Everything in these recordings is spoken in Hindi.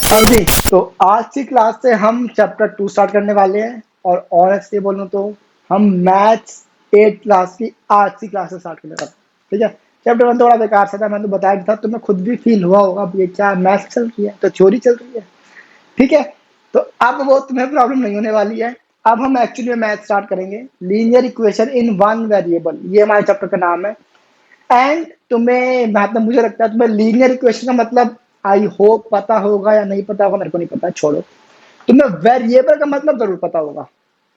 हाँ जी, तो आज की क्लास से हम चैप्टर 2 स्टार्ट करने वाले हैं और ऑनेस्टली बोलूं तो हम मैथ्स 8 क्लास की आज की क्लास से स्टार्ट करने वाले हैं। ठीक है, चैप्टर 1 थोड़ा बेकार सा था, मैंने तो बताया भी था, तुम्हें खुद भी फील हुआ होगा अब ये क्या मैथ्स चल रही है, तो थ्योरी चल रही है। ठीक है, तो अब वो तुम्हें प्रॉब्लम नहीं होने वाली है। अब हम एक्चुअली मैथ स्टार्ट करेंगे, linear equation in one variable, ये हमारे चैप्टर का नाम है। एंड तुम्हें मतलब मुझे लगता है तुम्हें लीनियर इक्वेशन का मतलब आई होप पता होगा या नहीं पता होगा, मेरे को नहीं पता, छोड़ो। तुम्हें वेरिएबल का मतलब जरूर पता होगा।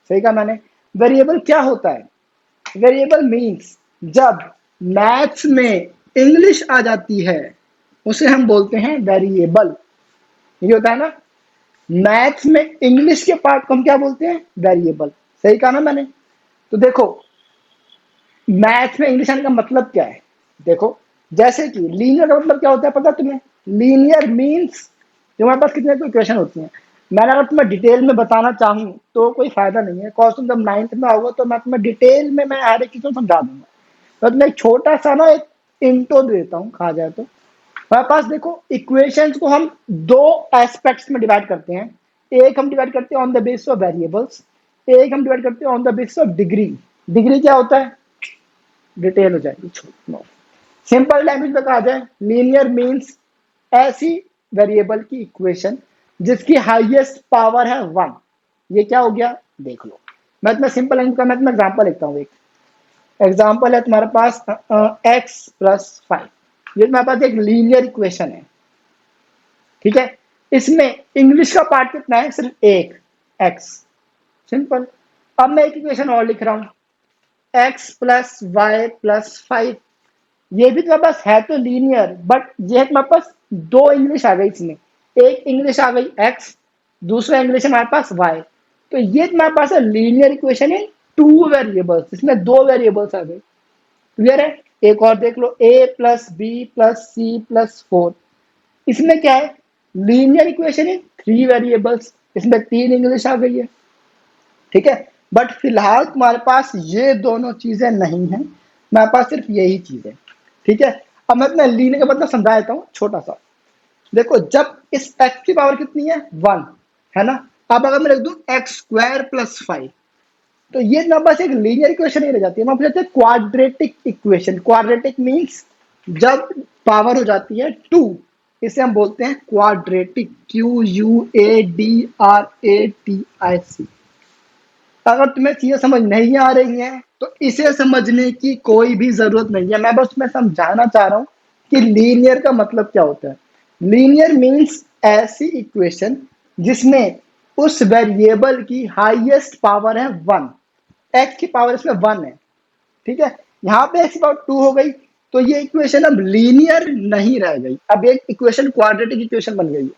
सही कहा मैंने। वेरिएबल क्या होता है? वेरिएबल मीन्स जब मैथ्स में इंग्लिश आ जाती है उसे हम बोलते हैं वेरिएबल। ये होता है ना, मैथ्स में इंग्लिश के पार्ट को हम क्या बोलते हैं? वेरिएबल। सही कहा ना मैंने। तो देखो, मैथ्स में इंग्लिश आने का मतलब क्या है? देखो, जैसे कि लीनियर का मतलब क्या होता है पता है तुम्हें? लीनियर मीन्स तुम्हारे पास कितने कोई इक्वेशन होती हैं। मैंने अगर तुम्हें डिटेल में बताना चाहूँ तो कोई फायदा नहीं है, कॉज तुम जब 9th में आओगे तो मैं तुम्हें डिटेल में मैं हर एक चीज को समझा दूंगा। तो तुम्हें एक छोटा सा ना एक इंट्रो दे देता हूँ, कहा जाए तो हमारे पास देखो इक्वेशंस को हम दो एस्पेक्ट्स में डिवाइड करते हैं। एक हम डिवाइड करते हैं on the basis of variables, एक हम डिवाइड करते हैं on the basis of degree. Degree क्या होता है? डिटेल हो जाएगी, छोड़ो। सिंपल लैंग्वेज में कहा जाए, लीनियर मींस ऐसी वेरिएबल की इक्वेशन जिसकी हाईएस्ट पावर है 1। ये क्या हो गया देख लो। मैं तुम्हें सिंपल लैंग्वेज का मैं तुम्हें एग्जांपल लिखता हूँ। एक एग्जांपल है तुम्हारे पास x+5। ये तुम्हारे पास एक लीनियर इक्वेशन है। ठीक है, इसमें इंग्लिश का पार्ट कितना है? सिर्फ एक, x। सिंपल। अब मैं एक इक्वेशन और लिख रहा हूं, x+y+5। ये भी तुम्हारे पास है तो लीनियर, बट ये तुम्हारे पास दो इंग्लिश आ गई इसमें। एक इंग्लिश आ गई x, दूसरा इंग्लिश हमारे पास y। तो ये तुम्हारे पास है लीनियर इक्वेशन इन टू वेरिएबल्स, इसमें दो वेरिएबल्स आ गए। क्लियर है? एक और देख लो, a+b+c+4। इसमें क्या है? Linear equation in three variables, इसमें तीन इंग्लिश आ गई है। ठीक है, बट फिलहाल तुम्हारे पास ये दोनों चीजें नहीं है, मेरे पास सिर्फ यही चीज है। ठीक है, अब मैं तुम्हें लीनियर का मतलब समझा देता हूँ छोटा सा। देखो, जब इस x की पावर कितनी है? 1 है ना। अब अगर मैं लिख दूं x² + 5, तो ये ना बस एक लीनियर इक्वेशन ही रह जाती है, मैं पूछते हैं क्वाड्रेटिक इक्वेशन। क्वाड्रेटिक मींस जब पावर हो जाती है 2, इसे हम बोलते हैं क्वाड्रेटिक, QUADRATIC। अगर तुम्हें चीजें समझ नहीं आ रही हैं तो इसे समझने की कोई भी जरूरत नहीं है, मैं बस तुम्हें समझाना चाह रहा हूं कि लीनियर का मतलब क्या होता है। लीनियर मींस ऐसी इक्वेशन जिसमें उस वेरिएबल की हाईएस्ट पावर है 1। एक्स की पावर इसमें 1 है। ठीक है, यहाँ पे एक्स की पावर 2 हो गई, तो ये इक्वेशन अब लीनियर नहीं रह गई, अब एक इक्वेशन क्वाड्रेटिक इक्वेशन बन गई है।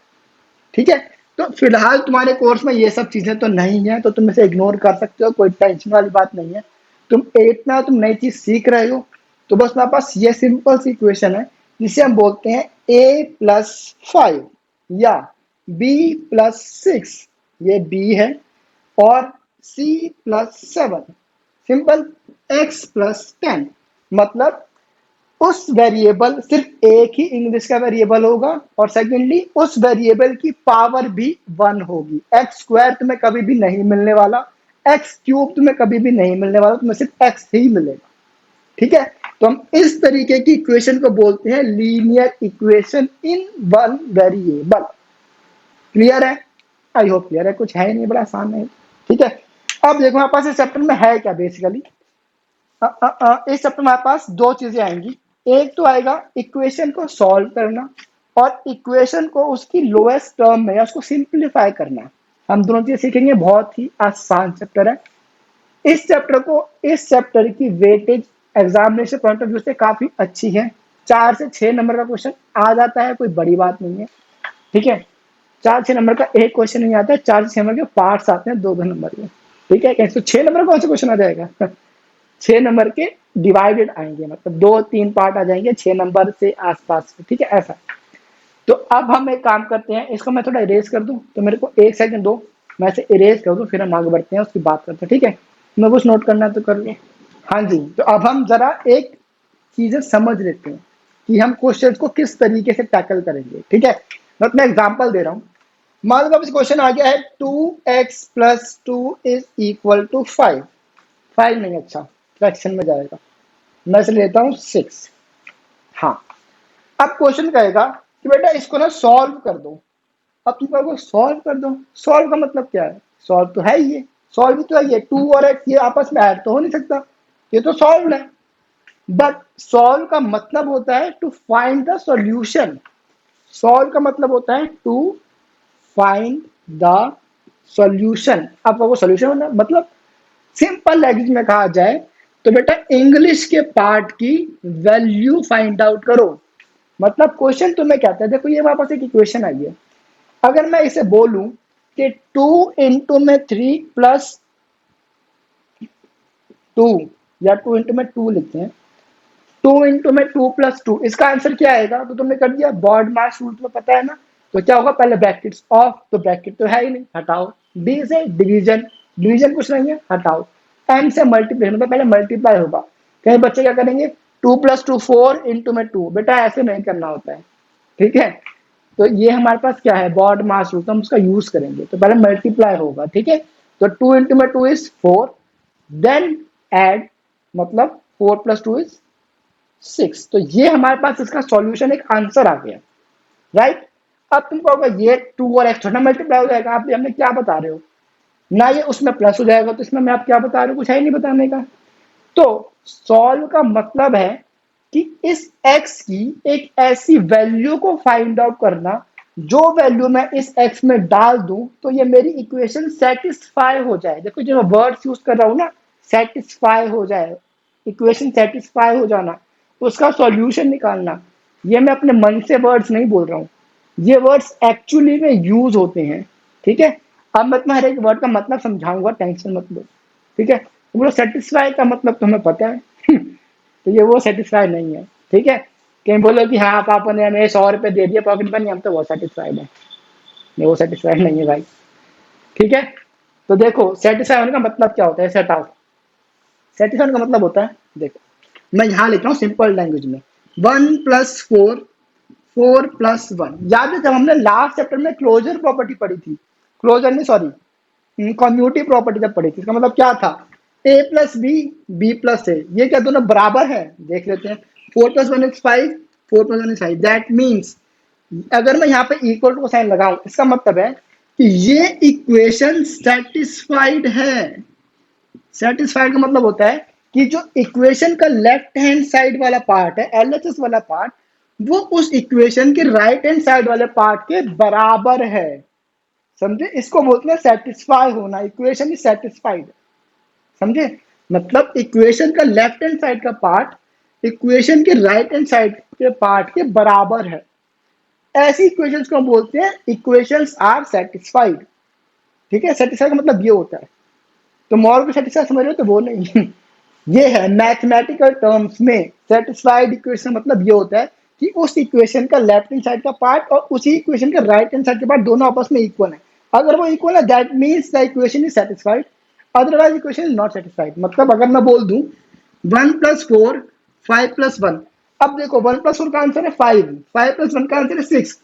ठीक है, तो फिलहाल तुम्हारे कोर्स में ये सब चीजें तो नहीं है, तो तुम इसे इग्नोर कर सकते हो, कोई टेंशन वाली बात नहीं है। तुम 8 में तुम नई चीज सीख रहे हो, तो बस मेरे पास ये सिंपल सी इक्वेशन है जिसे हम बोलते हैं a+5 या b+6, ये b है, और c+7, सिंपल, x+10। मतलब उस वेरिएबल सिर्फ एक ही इंग्लिश का वेरिएबल होगा, और सेकेंडली उस वेरिएबल की पावर भी 1 होगी। x² तुम्हें कभी भी नहीं मिलने वाला, x³ तुम्हें कभी भी नहीं मिलने वाला, तुम्हें सिर्फ x ही मिलेगा। ठीक है, तो हम इस तरीके की इक्वेशन को बोलते हैं linear equation in one variable. Clear है? आई होप क्लियर है, कुछ है नहीं, बड़ा आसान है। ठीक है, अब देखो हमारे पास इस चैप्टर में है क्या बेसिकली। इस चैप्टर में हमारे पास दो चीजें आएंगी। एक तो आएगा इक्वेशन को सॉल्व करना, और इक्वेशन को उसकी लोएस्ट टर्म में या उसको सिंप्लीफाई करना। हम दोनों चीजें सीखेंगे, बहुत ही आसान चैप्टर है। इस चैप्टर की weightage examination point of view से काफी अच्छी है। 4 से 6 नंबर का क्वेश्चन आ जाता है, कोई बड़ी बात नहीं है। ठीक है, 4-6 नंबर का एक क्वेश्चन नहीं आता है, 4 से 6 नंबर के पार्ट्स आते हैं 2-2 नंबर के। ठीक है, तो 6 नंबर कौन सा क्वेश्चन आ जाएगा? 6 नंबर के डिवाइडेड आएंगे, मतलब 2-3 पार्ट आ जाएंगे 6 नंबर से आसपास। ठीक है, ऐसा। तो अब हम एक काम करते हैं, इसको मैं थोड़ा इरेज कर दूं, तो मेरे को 1 सेकंड दो, मैं इसे इरेज कर दूं, फिर हम आगे बढ़ते हैं, उसकी बात करते हैं। ठीक है, मैं कुछ नोट करना है तो कर लो। हाँ जी, तो अब हम जरा एक चीजें समझ लेते हैं कि हम क्वेश्चन को किस तरीके से टैकल करेंगे। ठीक है, मैं अपना एग्जाम्पल दे रहा हूँ। मान लो क्वेश्चन आ गया है 2x+2 = 5। 5 नहीं, अच्छा फ्रैक्शन में जाएगा, मैं इसे लेता हूँ 6। हाँ, अब क्वेश्चन कहेगा कि बेटा इसको ना सॉल्व कर दो। अब तुम कहोगे सॉल्व कर दो, सॉल्व का मतलब क्या है? सॉल्व तो है ही, ये सॉल्व भी तो है, ये 2 और x ये आपस में ऐड तो हो नहीं सकता, ये तो सॉल्व है। बट सॉल्व का मतलब होता है to find the solution. Solve का मतलब होता है टू फाइंड द सॉल्यूशन। अब वो सॉल्यूशन होना मतलब सिंपल लैंग्वेज में कहा जाए तो बेटा इंग्लिश के पार्ट की वैल्यू फाइंड आउट करो। मतलब क्वेश्चन तुम्हें कहता है, देखो ये हमारे पास एक इक्वेशन आई है, अगर मैं इसे बोलूं कि 2 × 3 + 2 या 2 × में 2 लिखते हैं, 2 × में 2 + 2 इसका आंसर क्या आएगा? तो तुमने कर दिया, बॉड मास रूल तुम्हें पता है ना, तो क्या होगा? पहले ब्रैकेट्स ऑफ, तो ब्रैकेट तो है ही नहीं, हटाओ। डी से डिवीजन, डिवीजन कुछ नहीं है, हटाओ। एम से मल्टीप्लिकेशन, मतलब पहले मल्टीप्लाई होगा। कई बच्चे क्या करेंगे, 2 + 2 4 × में 2, बेटा ऐसे नहीं करना होता है, ठीक है। तो ये हमारे पास क्या है, बॉड मास रूल, तो हम उसका यूज करेंगे, तो पहले मल्टीप्लाई होगा, ठीक है। तो 2 × में 2 = 4, देन ऐड, मतलब 4 + 2 = 6। तो ये हमारे पास इसका सॉल्यूशन, एक आंसर आ गया, राइट। अब तुम कहोगे ये 2 और x थोड़ा मल्टीप्लाई हो जाएगा, आप हमें क्या बता रहे हो ना, ये उसमें प्लस हो जाएगा, तो इसमें मैं आप क्या बता रहे हो, कुछ है ही नहीं बताने का। तो सॉल्व का मतलब है कि इस x की एक ऐसी वैल्यू को फाइंड आउट करना, जो वैल्यू मैं इस x में डाल दूं तो ये मेरी इक्वेशन सेटिस्फाई हो जाए। देखो जो मैं वर्ड्स यूज कर रहा हूं ना, सेटिस्फाई हो जाए, इक्वेशन सेटिस्फाई हो जाना, उसका सॉल्यूशन निकालना, ये मैं अपने मन से वर्ड्स नहीं बोल रहा हूँ, ये वर्ड्स एक्चुअली में यूज होते हैं, ठीक है। अब मैं तुम्हें हर एक वर्ड का मतलब समझाऊंगा, टेंशन मत लो, ठीक है। तो बोलो सेटिस्फाई का मतलब तुम्हें पता है तो ये वो सेटिस्फाई नहीं है, ठीक है। कहीं बोलो कि हाँ पापा ने हमें 100 रुपए दे दिए पॉकेट मनी, हम तो वो सेटिस्फाइड है, नहीं वो सेटिस्फाइड नहीं है भाई, ठीक है। तो देखो सेटिस्फाई होने का मतलब क्या होता है, सेट आउट, सेटिस्फाई का मतलब होता है, देखो मैं यहाँ लिख रहा हूँ सिंपल लैंग्वेज में, 1 + 4, 4 + 1। याद है जब हमने लास्ट चैप्टर में क्लोजर प्रॉपर्टी पढ़ी थी, क्लोजर नहीं सॉरी कम्यूटिव प्रॉपर्टी जब पढ़ी थी, इसका मतलब क्या था, a + b, b + a, ये क्या दोनों बराबर है, देख लेते हैं। 4 + 1 = 5, 4 + 1 = 5, दैट मीन्स अगर मैं यहाँ पे इक्वल टू का साइन लगाऊं, इसका मतलब है कि ये इक्वेशन सेटिस्फाइड है। सेटिस्फाइड का मतलब होता है कि जो इक्वेशन का लेफ्ट हैंड साइड वाला पार्ट है, एलएचएस वाला पार्ट, वो उस इक्वेशन के राइट हैंड साइड वाले पार्ट के बराबर है। समझे, इसको बोलते हैं सेटिस्फाई होना, इक्वेशन इज सेटिस्फाइड, समझे। मतलब इक्वेशन का लेफ्ट हैंड साइड का पार्ट इक्वेशन के राइट हैंड साइड के पार्ट के बराबर है, ऐसी इक्वेशंस को हम बोलते हैं इक्वेशंस आर सेटिस्फाइड, ठीक है। सेटिस्फाइड का मतलब ये होता है, तो मोर को सेटिस्फाइड समझ रहे हो, तो वो नहीं ये है मैथमेटिकल टर्म्स में सेटिस्फाइड इक्वेशन मतलब ये होता है कि उस इक्वेशन का लेफ्ट हैंड साइड का पार्ट और उसी इक्वेशन का राइट हैंड साइड के पार्ट दोनों आपस में इक्वल है। अगर वो इक्वल है that means the equation is satisfied, otherwise equation is not satisfied. मतलब अगर मैं बोल दूं 1 + 4, 5 + 1, अब देखो 1 + 4 का आंसर है 5, 5 + 1 का आंसर है 6,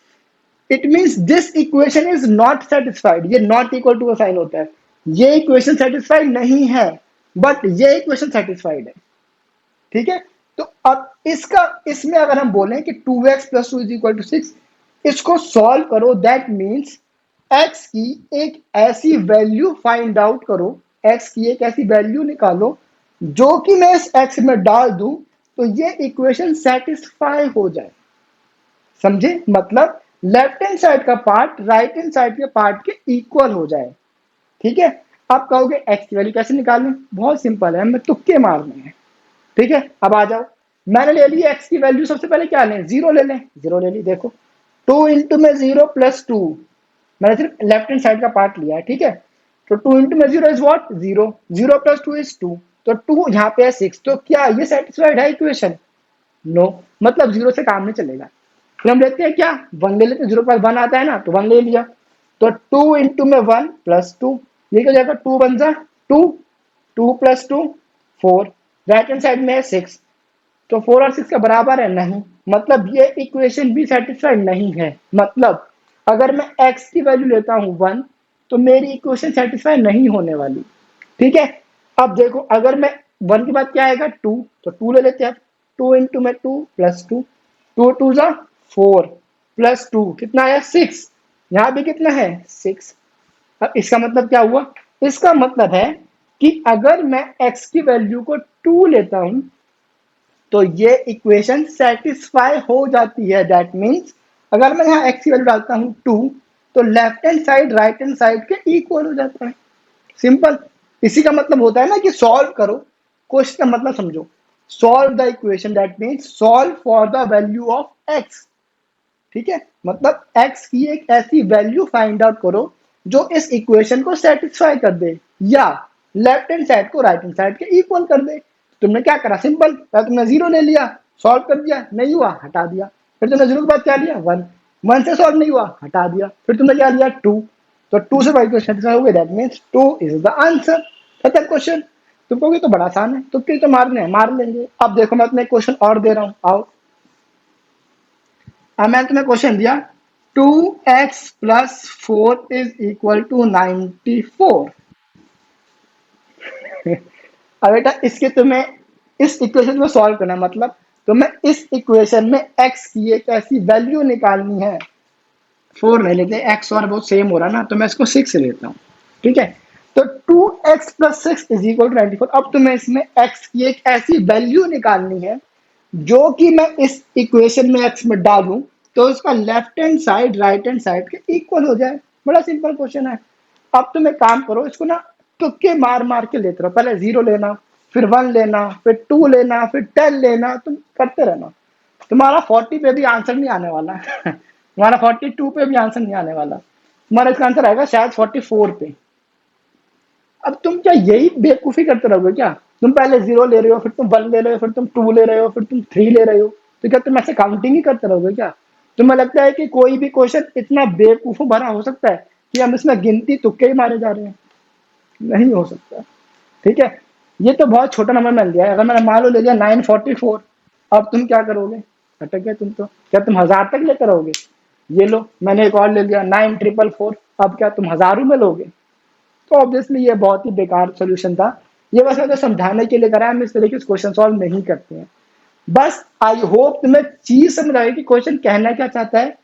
it means this equation is not satisfied. ये नॉट इक्वल टू का साइन होता है, ये इक्वेशन सेटिस्फाइड नहीं है, बट ये इक्वेशन सेटिस्फाइड है, ठीक है। तो अब इसका इसमें अगर हम बोलें कि 2x + 2 = 6, इसको सॉल्व करो, दैट मीन्स x की एक ऐसी वैल्यू फाइंड आउट करो, x की एक ऐसी वैल्यू निकालो जो कि मैं इस x में डाल दूं तो ये इक्वेशन सेटिस्फाई हो जाए, समझे। मतलब लेफ्ट हैंड साइड का पार्ट राइट हैंड साइड के पार्ट के इक्वल हो जाए, ठीक है। आप कहोगे एक्स की वैल्यू कैसे निकालें, बहुत सिंपल है, हमें तुक्के मारने हैं, ठीक है। अब आ जाओ, मैंने ले ली एक्स की वैल्यू, सबसे पहले क्या लें, जीरो ले लें, जीरो ले ली। देखो 2 × में 0 + 2, मैंने सिर्फ लेफ्ट हैंड साइड का पार्ट लिया है, ठीक है। तो 2 × में 0 इज व्हाट, 0, 0 + 2 = 2, तो 2 यहाँ पे है 6, तो क्या ये सेटिस्फाइड है इक्वेशन, नो, मतलब जीरो से काम नहीं चलेगा। फिर हम लेते हैं क्या, 1 ले लेते हैं, 0 + 1 आता है ना, तो 1 ले लिया। तो 2 × में 1 + 2, ये क्या जाएगा, 2 बन जा 2, 2 + 2 4, राइट हैंड साइड में है 6, तो 4 और 6 का बराबर है नहीं, मतलब ये इक्वेशन भी सेटिस्फाइड नहीं है। मतलब अगर मैं x की वैल्यू लेता हूँ 1 तो मेरी इक्वेशन सेटिस्फाई नहीं होने वाली। ठीक है, अब देखो अगर मैं 1 के बाद क्या आएगा 2, तो 2 ले लेते हैं। 2 इंटू में 2 प्लस 2, 2 2 जा 4 प्लस 2 कितना आया 6, यहाँ भी कितना है 6। अब इसका मतलब क्या हुआ, इसका मतलब है कि अगर मैं x की वैल्यू को 2 लेता हूं तो ये इक्वेशन सेटिस्फाई हो जाती है। दैट मीन्स अगर मैं यहाँ x की वैल्यू डालता हूँ 2 तो left hand side right hand side के इक्वल हो जाता है। सिंपल। इसी का मतलब होता है ना कि सॉल्व करो, क्वेश्चन का मतलब समझो। Solve the equation that means solve for the value of x। ठीक है, मतलब x की एक ऐसी वैल्यू फाइंड आउट करो जो इस इक्वेशन को सेटिस्फाई कर दे या लेफ्ट हैंड साइड को राइट हैंड साइड के इक्वल कर दे। तुमने क्या करा, सिंपल, तुमने जीरो ले लिया, सॉल्व कर दिया, नहीं हुआ हटा दिया। फिर तुमने जीरो के बाद क्या लिया 1, 1 से सॉल्व नहीं हुआ हटा दिया। फिर तुमने क्या लिया 2, तो 2 से इक्वेशन सेटिस्फाई हो गई। That means 2 is the answer. खत्म क्वेश्चन। तुम कहोगे तो बड़ा आसान है, तो तो मारने हैं मार लेंगे। अब देखो मैं तुम्हें क्वेश्चन और दे रहा हूँ, आओ। अब मैंने तुम्हें क्वेश्चन दिया 2x plus 4 is equal to 94। अब बेटा इसके तुम्हें इस इक्वेशन को सॉल्व करना है, मतलब तुम्हें इस इक्वेशन में x की एक ऐसी वैल्यू निकालनी है। 4 नहीं लेते, x और वो सेम हो रहा ना, तो मैं इसको 6 लेता हूँ। ठीक है, तो 2x plus 6 is equal to 94। अब तुम्हें इसमें x की एक ऐसी वैल्यू निकालनी है जो कि मैं इस इक्वेशन में x में डालूं तो उसका left hand side right hand side के इक्वल हो जाए। बड़ा सिंपल क्वेश्चन है। अब तुम एक काम करो, इसको ना तुक्के मार मार के लेते रहो। पहले 0 लेना, फिर 1 लेना, फिर 2 लेना, फिर 10 लेना, तुम करते रहना। तुम्हारा 40 पे भी आंसर नहीं आने वाला। तुम्हारा 42 पे भी आंसर नहीं आने वाला। तुम्हारा इसका आंसर आएगा शायद 44 पे। अब तुम क्या यही बेवकूफी करते रहोगे क्या? तुम पहले 0 ले रहे हो, फिर तुम 1 ले रहे हो, फिर तुम 2 ले रहे हो, फिर तुम 3 ले रहे हो। तो क्या तुम ऐसे काउंटिंग ही करते रहोगे क्या? तुम्हें लगता है कि कोई भी क्वेश्चन इतना बेवकूफों भरा हो सकता है कि हम इसमें गिनती तुक्के ही मारे जा रहे हैं? नहीं हो सकता। ठीक है, ये तो बहुत छोटा नंबर मिल गया है। अगर मैंने मान लो ले लिया 944, अब तुम क्या करोगे? अटक गए तुम तो। क्या तुम 1000 तक लेकर रहोगे? ये लो, मैंने एक और ले लिया 9444, अब क्या तुम हजारों में लोगे? तो ऑब्वियसली ये बहुत ही बेकार सोल्यूशन था। ये बस मैं तो समझाने के लिए करा, हम इस तरीके से क्वेश्चन सॉल्व नहीं करते हैं। बस आई होप तुम्हें चीज समझ आई कि क्वेश्चन कहना क्या चाहता है,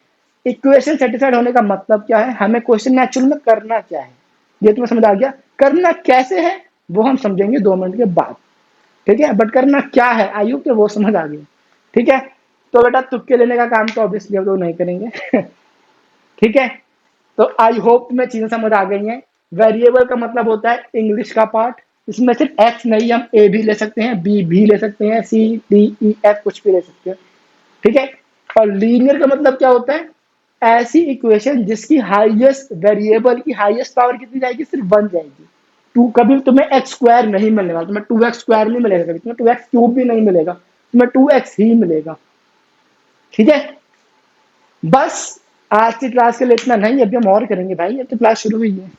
इक्वेशन सेटिस्फाइड होने का मतलब क्या है, हमें क्वेश्चन एक्चुअल में करना क्या है। ये तुम्हें समझ आ गया? करना कैसे है वो हम समझेंगे 2 मिनट के बाद। ठीक है, बट करना क्या है आई होप वो समझ आ गई। ठीक है, तो बेटा तुक्के लेने का काम तो ऑब्वियसली हम लोग नहीं करेंगे। ठीक है, तो आई होप तुम्हें चीजें समझ आ गई हैं। वेरिएबल का मतलब होता है इंग्लिश का पार्ट। इसमें सिर्फ एक्स नहीं, हम ए भी ले सकते हैं, बी भी ले सकते हैं, सी डी ई एफ कुछ भी ले सकते हैं। ठीक है, और लीनियर का मतलब क्या होता है? ऐसी इक्वेशन जिसकी हाईएस्ट वेरिएबल की हाईएस्ट पावर कितनी जाएगी? सिर्फ 1 जाएगी। टू कभी तुम्हें एक्स स्क्वायर नहीं मिलने वाला, तुम्हें 2x स्क्वायर नहीं मिलेगा, कभी तुम्हें 2x क्यूब भी नहीं मिलेगा, तुम्हें 2x ही मिलेगा। ठीक है, बस आज की क्लास के लिए इतना नहीं, अभी हम और करेंगे भाई, अब तो क्लास शुरू हुई है।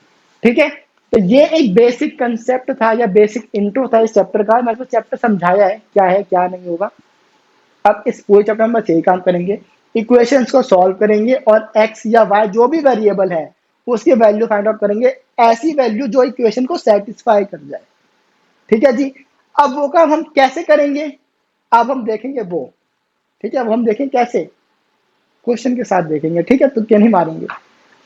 ठीक है, तो ये एक बेसिक कंसेप्ट था या बेसिक इंट्रो था इस चैप्टर का। मैंने तो चैप्टर समझाया है क्या है क्या नहीं होगा। अब इस पूरे चैप्टर में बस यही काम करेंगे, इक्वेशंस को सॉल्व करेंगे और एक्स या वाई जो भी वेरिएबल है उसकी वैल्यू फाइंड आउट करेंगे, ऐसी वैल्यू जो इक्वेशन को सेटिस्फाई कर जाए। ठीक है जी, अब वो काम हम कैसे करेंगे, अब हम देखेंगे वो। ठीक है, अब हम देखें कैसे, क्वेश्चन के साथ देखेंगे। ठीक है, तो क्या नहीं मारेंगे।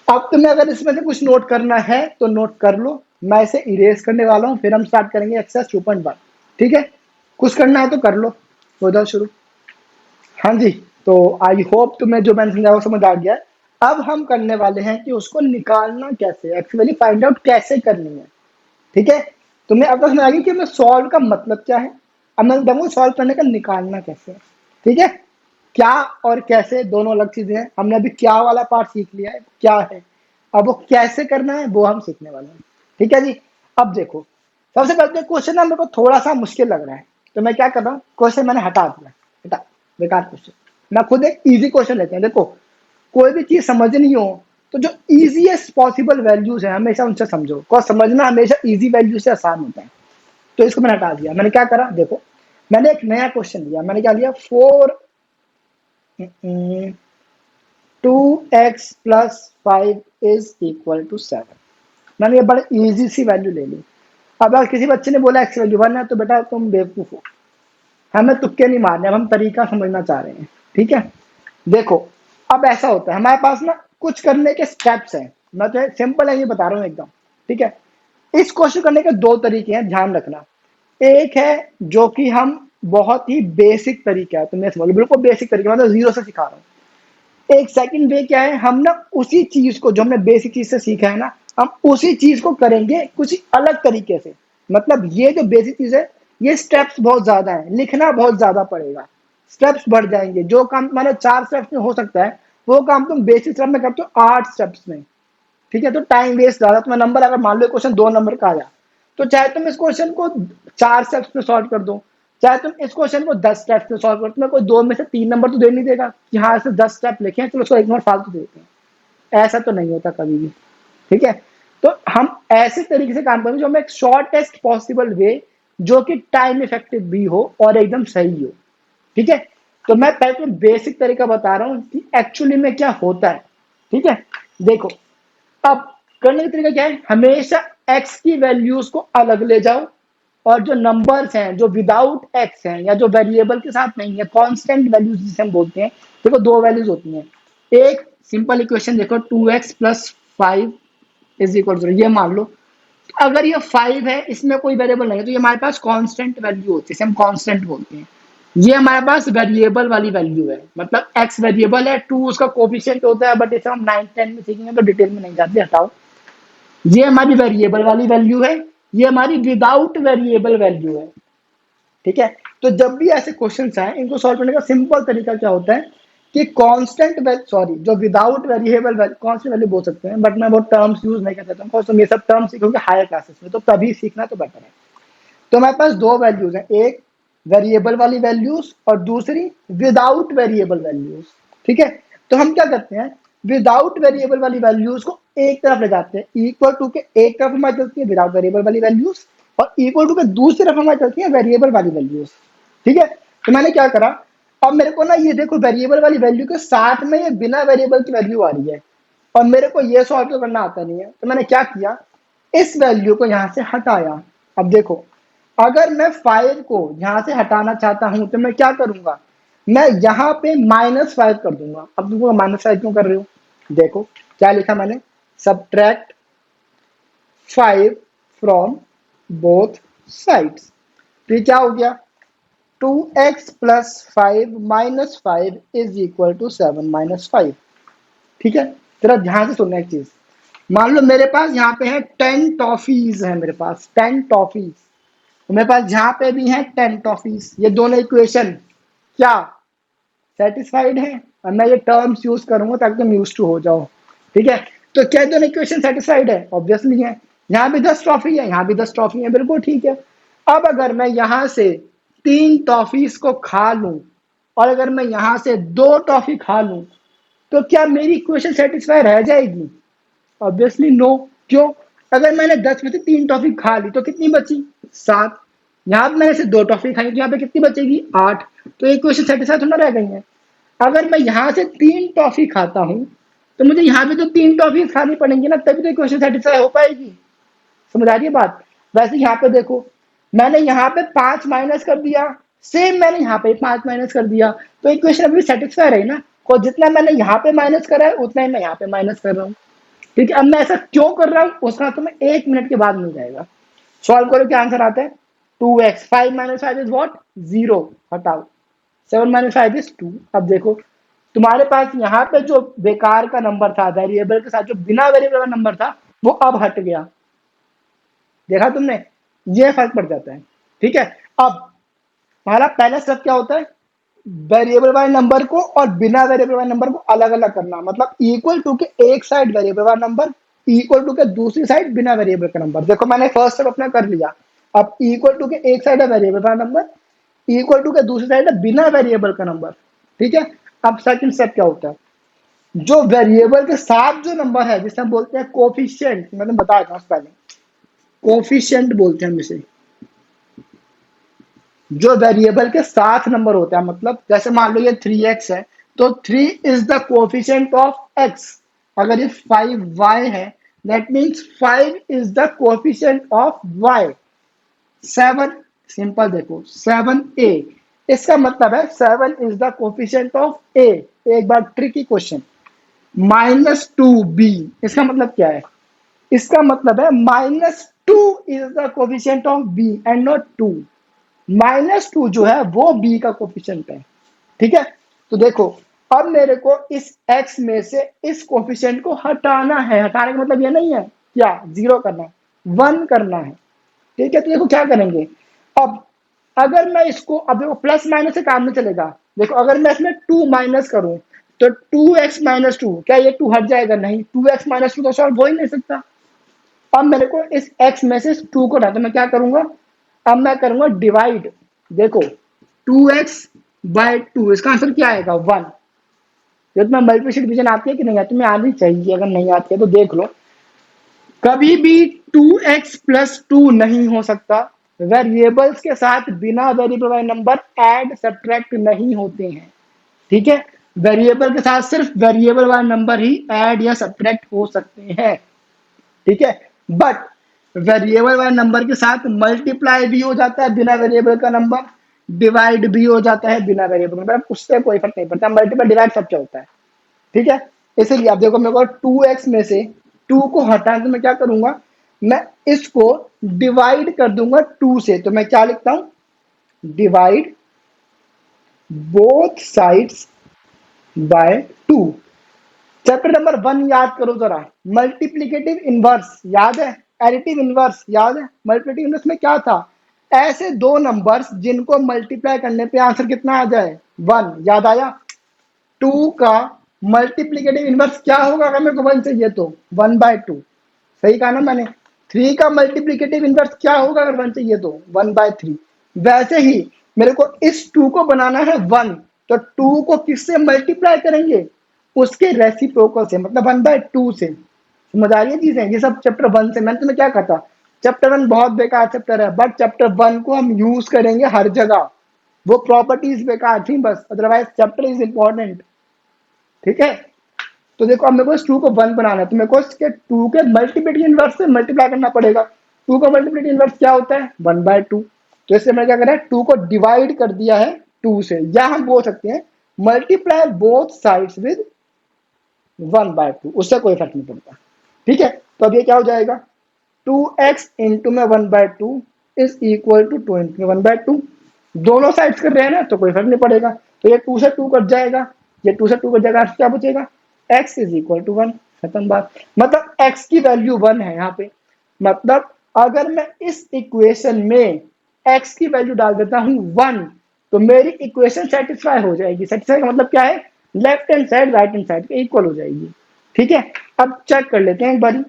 अब तुम्हें अगर इसमें से कुछ नोट करना है तो नोट कर लो, मैं इसे इरेज करने वाला हूँ, फिर हम स्टार्ट करेंगे एक्सरसाइज 2.1। ठीक है, कुछ करना है तो कर लो, हो जाओ शुरू। हाँ जी, तो आई होप तुम्हें जो मैंने समझाया वो समझ आ गया है। अब हम करने वाले हैं कि उसको निकालना कैसे, एक्चुअली फाइंड आउट कैसे करनी है। ठीक है, तुम्हें अब तक समझ आ गई कि मैं सॉल्व का मतलब क्या है। अब मैं बताऊंगा सॉल्व करने का निकालना कैसे है। ठीक है, क्या और कैसे दोनों अलग चीजें हैं। हमने अभी क्या वाला पार्ट सीख लिया है, क्या है, अब वो कैसे करना है वो हम सीखने वाले हैं। ठीक है जी, अब देखो सबसे पहले क्वेश्चन ना मेरे को थोड़ा सा मुश्किल लग रहा है, तो मैं क्या कर रहा हूँ, क्वेश्चन मैंने हटा दिया, हटा, बेकार क्वेश्चन। मैं खुद एक इजी क्वेश्चन लेते हैं। देखो कोई भी चीज समझनी हो तो जो इजीएस्ट पॉसिबल वैल्यूज है हमेशा उनसे समझो, को समझना हमेशा इजी वैल्यू से आसान होता है। तो इसको मैंने हटा दिया। मैंने क्या करा, देखो मैंने एक नया क्वेश्चन लिया। मैंने क्या लिया, 4 2x plus 5 is equal to 7। मैंने ये बड़े इजी सी वैल्यू ले ली। अब अगर किसी बच्चे ने बोला x वैल्यू 1 है तो बेटा तुम बेवकूफ हो, हमें तुक्के नहीं मारने, अब हम तरीका समझना चाह रहे हैं। ठीक है, देखो अब ऐसा होता है हमारे पास ना कुछ करने के स्टेप्स हैं, मैं तो सिंपल है ये बता रहा हूँ एकदम। ठीक है, इस क्वेश्चन करने के दो तरीके हैं, ध्यान रखना। एक है जो कि हम बहुत ही बेसिक तरीका है, तो मैं समझ बिल्कुल बेसिक तरीका, मतलब जीरो से सिखा रहा हूँ। एक सेकंड वे क्या है, हम ना उसी चीज को जो हमने बेसिक चीज से सीखा है ना, हम उसी चीज को करेंगे कुछ अलग तरीके से। मतलब ये जो बेसिक चीज है, ये स्टेप्स बहुत ज्यादा है, लिखना बहुत ज्यादा पड़ेगा, स्टेप्स बढ़ जाएंगे। जो काम मैंने 4 स्टेप्स में हो सकता है, वो काम तुम बेसिक स्टेप में करते हो 8 स्टेप्स में। ठीक है, तो टाइम वेस्ट ज्यादा। तुम्हें नंबर अगर मान लो क्वेश्चन 2 नंबर का आया, तो चाहे तुम इस क्वेश्चन को 4 स्टेप्स में सॉल्व कर दो, चाहे तुम इस क्वेश्चन को 10 स्टेप्स में सॉल्व करो, तुम्हें कोई 2 में से 3 नंबर तो दे नहीं देगा कि हाँ ऐसे 10 स्टेप लिखे हैं, चलो उसको 1 नंबर फालतू देते हैं। ऐसा तो नहीं होता कभी भी। ठीक है, तो हम ऐसे तरीके से काम करेंगे जो हमें एक शॉर्टेस्ट पॉसिबल वे, जो कि टाइम इफेक्टिव भी हो और एकदम सही हो। ठीक है, तो मैं पहले बेसिक तरीका बता रहा हूँ कि एक्चुअली में क्या होता है। ठीक है, देखो अब करने का तरीका क्या है, हमेशा x की वैल्यूज को अलग ले जाओ, और जो नंबर्स हैं जो विदाउट x हैं या जो वेरिएबल के साथ नहीं है, कांस्टेंट वैल्यूज जिसे हम बोलते हैं, देखो दो वैल्यूज होती हैं। एक सिंपल इक्वेशन देखो, 2x plus 5 is equal to, ये मान लो अगर ये 5 है, इसमें कोई वेरिएबल नहीं है, तो ये हमारे पास कांस्टेंट वैल्यू होती है, इसे हम कांस्टेंट बोलते हैं। ये हमारे पास वेरिएबल वाली वैल्यू है, मतलब x वेरिएबल है, 2 उसका कोफिशिएंट होता है, बट इसे हम 9th 10th में सीखेंगे तो डिटेल में नहीं जाते, हटाओ। ये हमारी वेरिएबल वाली वैल्यू है, ये हमारी विदाउट वेरिएबल वैल्यू है। ठीक है, तो जब भी ऐसे क्वेश्चंस आए, इनको सॉल्व करने का सिंपल तरीका क्या होता है कि कांस्टेंट सॉरी जो विदाउट वेरिएबल कांस्टेंट वैल्यू बोल सकते हैं, बट मैं वो टर्म्स यूज नहीं कर सकता हूँ, तुम ये सब टर्म्स सीखोगे हायर क्लासेस में, तो तभी सीखना तो बेटर है। तो हमारे पास दो वैल्यूज हैं, एक वेरिएबल वाली वैल्यूज और दूसरी विदाउट वेरिएबल वैल्यूज। ठीक है, तो हम क्या करते हैं, विदाउट वेरिएबल वाली वैल्यूज को एक तरफ ले जाते हैं, इक्वल टू के एक तरफ हमारी चलती है विदाउट वेरिएबल वाली वैल्यूज, और इक्वल टू के दूसरी तरफ हमारी चलती है वेरिएबल वाली वैल्यूज। ठीक है, तो मैंने क्या करा, अब मेरे को ना ये देखो वेरिएबल वाली वैल्यू के साथ में ये बिना वेरिएबल की वैल्यू आ रही है, और मेरे को ये सॉल्व करना आता नहीं है, तो मैंने क्या किया, इस वैल्यू को यहां से हटाया। अब देखो अगर मैं 5 को यहां से हटाना चाहता हूं तो मैं क्या करूंगा, मैं यहां पे -5 कर दूंगा। अब तुमको -5 क्यों कर रहे हो, देखो क्या लिखा मैंने, सब्ट्रैक्ट 5 फ्रॉम बोथ साइड्स। तो ये क्या हो गया, 2x plus 5 minus 5 is equal to 7 - 5। ठीक है, तेरा ध्यान से सुनना एक चीज, मान लो मेरे पास यहाँ पे है 10 टॉफीज है, मेरे पास 10 टॉफीज, तो मेरे पास यहाँ पे भी है 10 टॉफीज, ये दोनों इक्वेशन क्या सेटिस्फाइड है, और मैं ये टर्म्स यूज करूंगा ताकि तुम यूज टू हो जाओ। ठीक है, तो क्या दोनों इक्वेशन सेटिस्फाइड है, ऑब्वियसली है। यहाँ भी 10 ट्रॉफी है, यहाँ भी 10 ट्रॉफी है, बिल्कुल ठीक है। अब अगर मैं यहाँ से 3 टॉफीज को खा लूं, और अगर मैं यहाँ से 2 टॉफी खा लूं, तो क्या मेरी इक्वेशन सेटिस्फाई रह जाएगी, ऑब्वियसली नो। क्यों, अगर मैंने 10 में से 3 टॉफी खा ली तो कितनी बची, 7। यहाँ पे मैंने से 2 टॉफी खाई तो यहाँ पे कितनी बचेगी, 8। तो इक्वेशन सेटिस्फाई थोड़ा रह गई है। अगर मैं यहाँ से 3 टॉफी खाता हूँ, तो मुझे यहाँ पे तो 3 टॉफी खानी पड़ेंगी ना, तभी तो इक्वेशन सेटिस्फाई हो पाएगी। समझ आ रही है बात। वैसे यहाँ पे देखो, मैंने यहाँ पे 5 माइनस कर दिया, सेम मैंने यहाँ पे 5 माइनस कर दिया, तो इक्वेशन अभी सेटिस्फाई रही ना, और जितना मैंने यहाँ पे माइनस करा है उतना ही मैं यहाँ पे माइनस कर रहा हूँ। ठीक है, अब मैं ऐसा क्यों कर रहा हूँ उसका तुम्हें 1 मिनट के बाद मिल जाएगा। सॉल्व करो, क्या आंसर आता है, 2x 5 - 5 इज व्हाट, 0, हटाओ, 7 - 5 इज 2। अब देखो तुम्हारे पास यहाँ पे जो बेकार का नंबर था वेरिएबल के साथ, जो बिना वेरिएबल का नंबर था, वो अब हट गया, देखा तुमने, ये फर्क पड़ जाता है। ठीक है, अब हमारा पहला स्टेप क्या होता है, वेरिएबल वाले नंबर को और बिना वेरिएबल वाले नंबर को अलग अलग करना, मतलब इक्वल टू के एक साइड वेरिएबल वाला नंबर, इक्वल टू के दूसरी साइड बिना वेरिएबल का नंबर। देखो मैंने फर्स्ट स्टेप अपना कर लिया। अब इक्वल टू के एक साइड है वेरिएबल वाला नंबर, इक्वल टू के दूसरी साइड है बिना वेरिएबल का नंबर। ठीक है, अब सेकंड स्टेप क्या होता है, जो वेरिएबल के साथ जो नंबर है जिसे हम बोलते हैं कोफिशिएंट, मैं बताया था पहले, कोफिशिएंट बोलते हैं हम इसे, जो वेरिएबल के साथ नंबर होता है, मतलब जैसे मान लो ये 3x है, तो 3 is the coefficient of x। अगर ये 5y है that means 5 is the coefficient of y। 7 simple देखो 7a, इसका मतलब है 7 is the coefficient of a। एक बार ट्रिकी क्वेश्चन, -2b इसका मतलब क्या है? इसका मतलब है -2 is the coefficient of b and not 2। -2 जो है वो b का कोफिशिएंट है। ठीक है, तो देखो अब मेरे को इस x में से इस कोफिशिएंट को हटाना है। हटाने का मतलब ये नहीं है क्या 0 करना है, 1 करना है। ठीक है, तो देखो क्या करेंगे अब। अगर मैं इसको, अब देखो प्लस माइनस से काम नहीं चलेगा। देखो अगर मैं इसमें 2 माइनस करूं तो 2x-2, क्या ये 2 हट जाएगा? नहीं, 2x-2 तो सॉल्व हो ही नहीं सकता। अब मेरे को इस x में से 2 को हटा, तो मैं क्या करूंगा? अब मैं करूंगा डिवाइड। देखो 2x/2, इसका आंसर क्या आएगा? 1। ये तुम्हें मल्टीप्लिकेशन डिवीजन आती है कि नहीं आती? तुम्हें आनी चाहिए, अगर नहीं आती है तो देख लो। कभी भी 2x+2 नहीं हो सकता। वेरिएबल्स के साथ बिना वेरिएबल वाले नंबर ऐड सब्ट्रैक्ट नहीं होते हैं। ठीक है, वेरिएबल के साथ सिर्फ वेरिएबल वाले नंबर ही ऐड या सब्ट्रैक्ट हो सकते हैं। ठीक है, बट वेरिएबल वाले नंबर के साथ मल्टीप्लाई भी हो जाता है बिना वेरिएबल का नंबर, डिवाइड भी हो जाता है बिना वेरिएबल का नंबर, उससे कोई फर्क नहीं पड़ता। मल्टीप्लाई डिवाइड सब चलता है। ठीक है, इसलिए आप देखो मेरे को 2x में से 2 को हटाने, तो मैं क्या करूंगा? मैं इसको डिवाइड कर दूंगा 2 से। तो मैं क्या लिखता हूं? Divide both sides by 2। Chapter number 1 याद करो जरा, मल्टीप्लिकेटिव इनवर्स याद है, एडिटिव इनवर्स याद है। मल्टीप्लिकेटिव इनवर्स में क्या था? ऐसे दो नंबर्स जिनको मल्टीप्लाई करने पे आंसर कितना आ जाए? 1। याद आया? 2 का मल्टीप्लिकेटिव इनवर्स क्या होगा? अगर मेरे को 1 चाहिए तो 1/2। सही कहा ना मैंने? 3 का मल्टीप्लिकेटिव इनवर्स क्या होगा अगर 1 चाहिए तो? 1/3। वैसे ही मेरे को इस 2 को बनाना है 1, तो 2 को किससे मल्टीप्लाई करेंगे? उसके रेसिप्रोकल से, मतलब 1/2 से। समझ आ रही है चीजें? ये सब चैप्टर 1 से। मैंने तुम्हें क्या कहा था? चैप्टर 1 बहुत बेकार चैप्टर है, बट चैप्टर 1 को हम यूज करेंगे हर जगह। वो प्रॉपर्टीज बेकार थी बस, अदरवाइज चैप्टर इज इंपॉर्टेंट। ठीक है, तो देखो अब मेरे को इस 2 को 1 बनाना है, तो मेरे को इसके 2 के मल्टीप्लिकेटिव इनवर्स से मल्टीप्लाई करना पड़ेगा। 2 का मल्टीप्लिकेटिव इनवर्स क्या होता है? 1/2। तो इससे मैंने क्या करा है? 2 को डिवाइड कर दिया है 2 से, या हम बोल सकते हैं मल्टीप्लाई बोथ साइड्स विद 1/2, उससे कोई फर्क नहीं पड़ता। ठीक है, तो अब ये क्या हो जाएगा? 2x इंटू में 1/2 इज इक्वल टू 2 इंटू में 1/2। दोनों साइड्स कर रहे हैं ना, तो कोई फर्क नहीं पड़ेगा। तो ये 2 से 2 कट जाएगा, ये 2 से 2 कट जाएगा, क्या बचेगा? x is equal to 1। खत्म बात। मतलब x की वैल्यू 1 है यहाँ पे। मतलब अगर मैं इस इक्वेशन में x की वैल्यू डाल देता हूँ 1, तो मेरी इक्वेशन सेटिस्फाई हो जाएगी। सेटिस्फाई का मतलब क्या है? Left hand side right hand side के इक्वल हो जाएगी। ठीक है, अब चेक कर लेते हैं एक बार।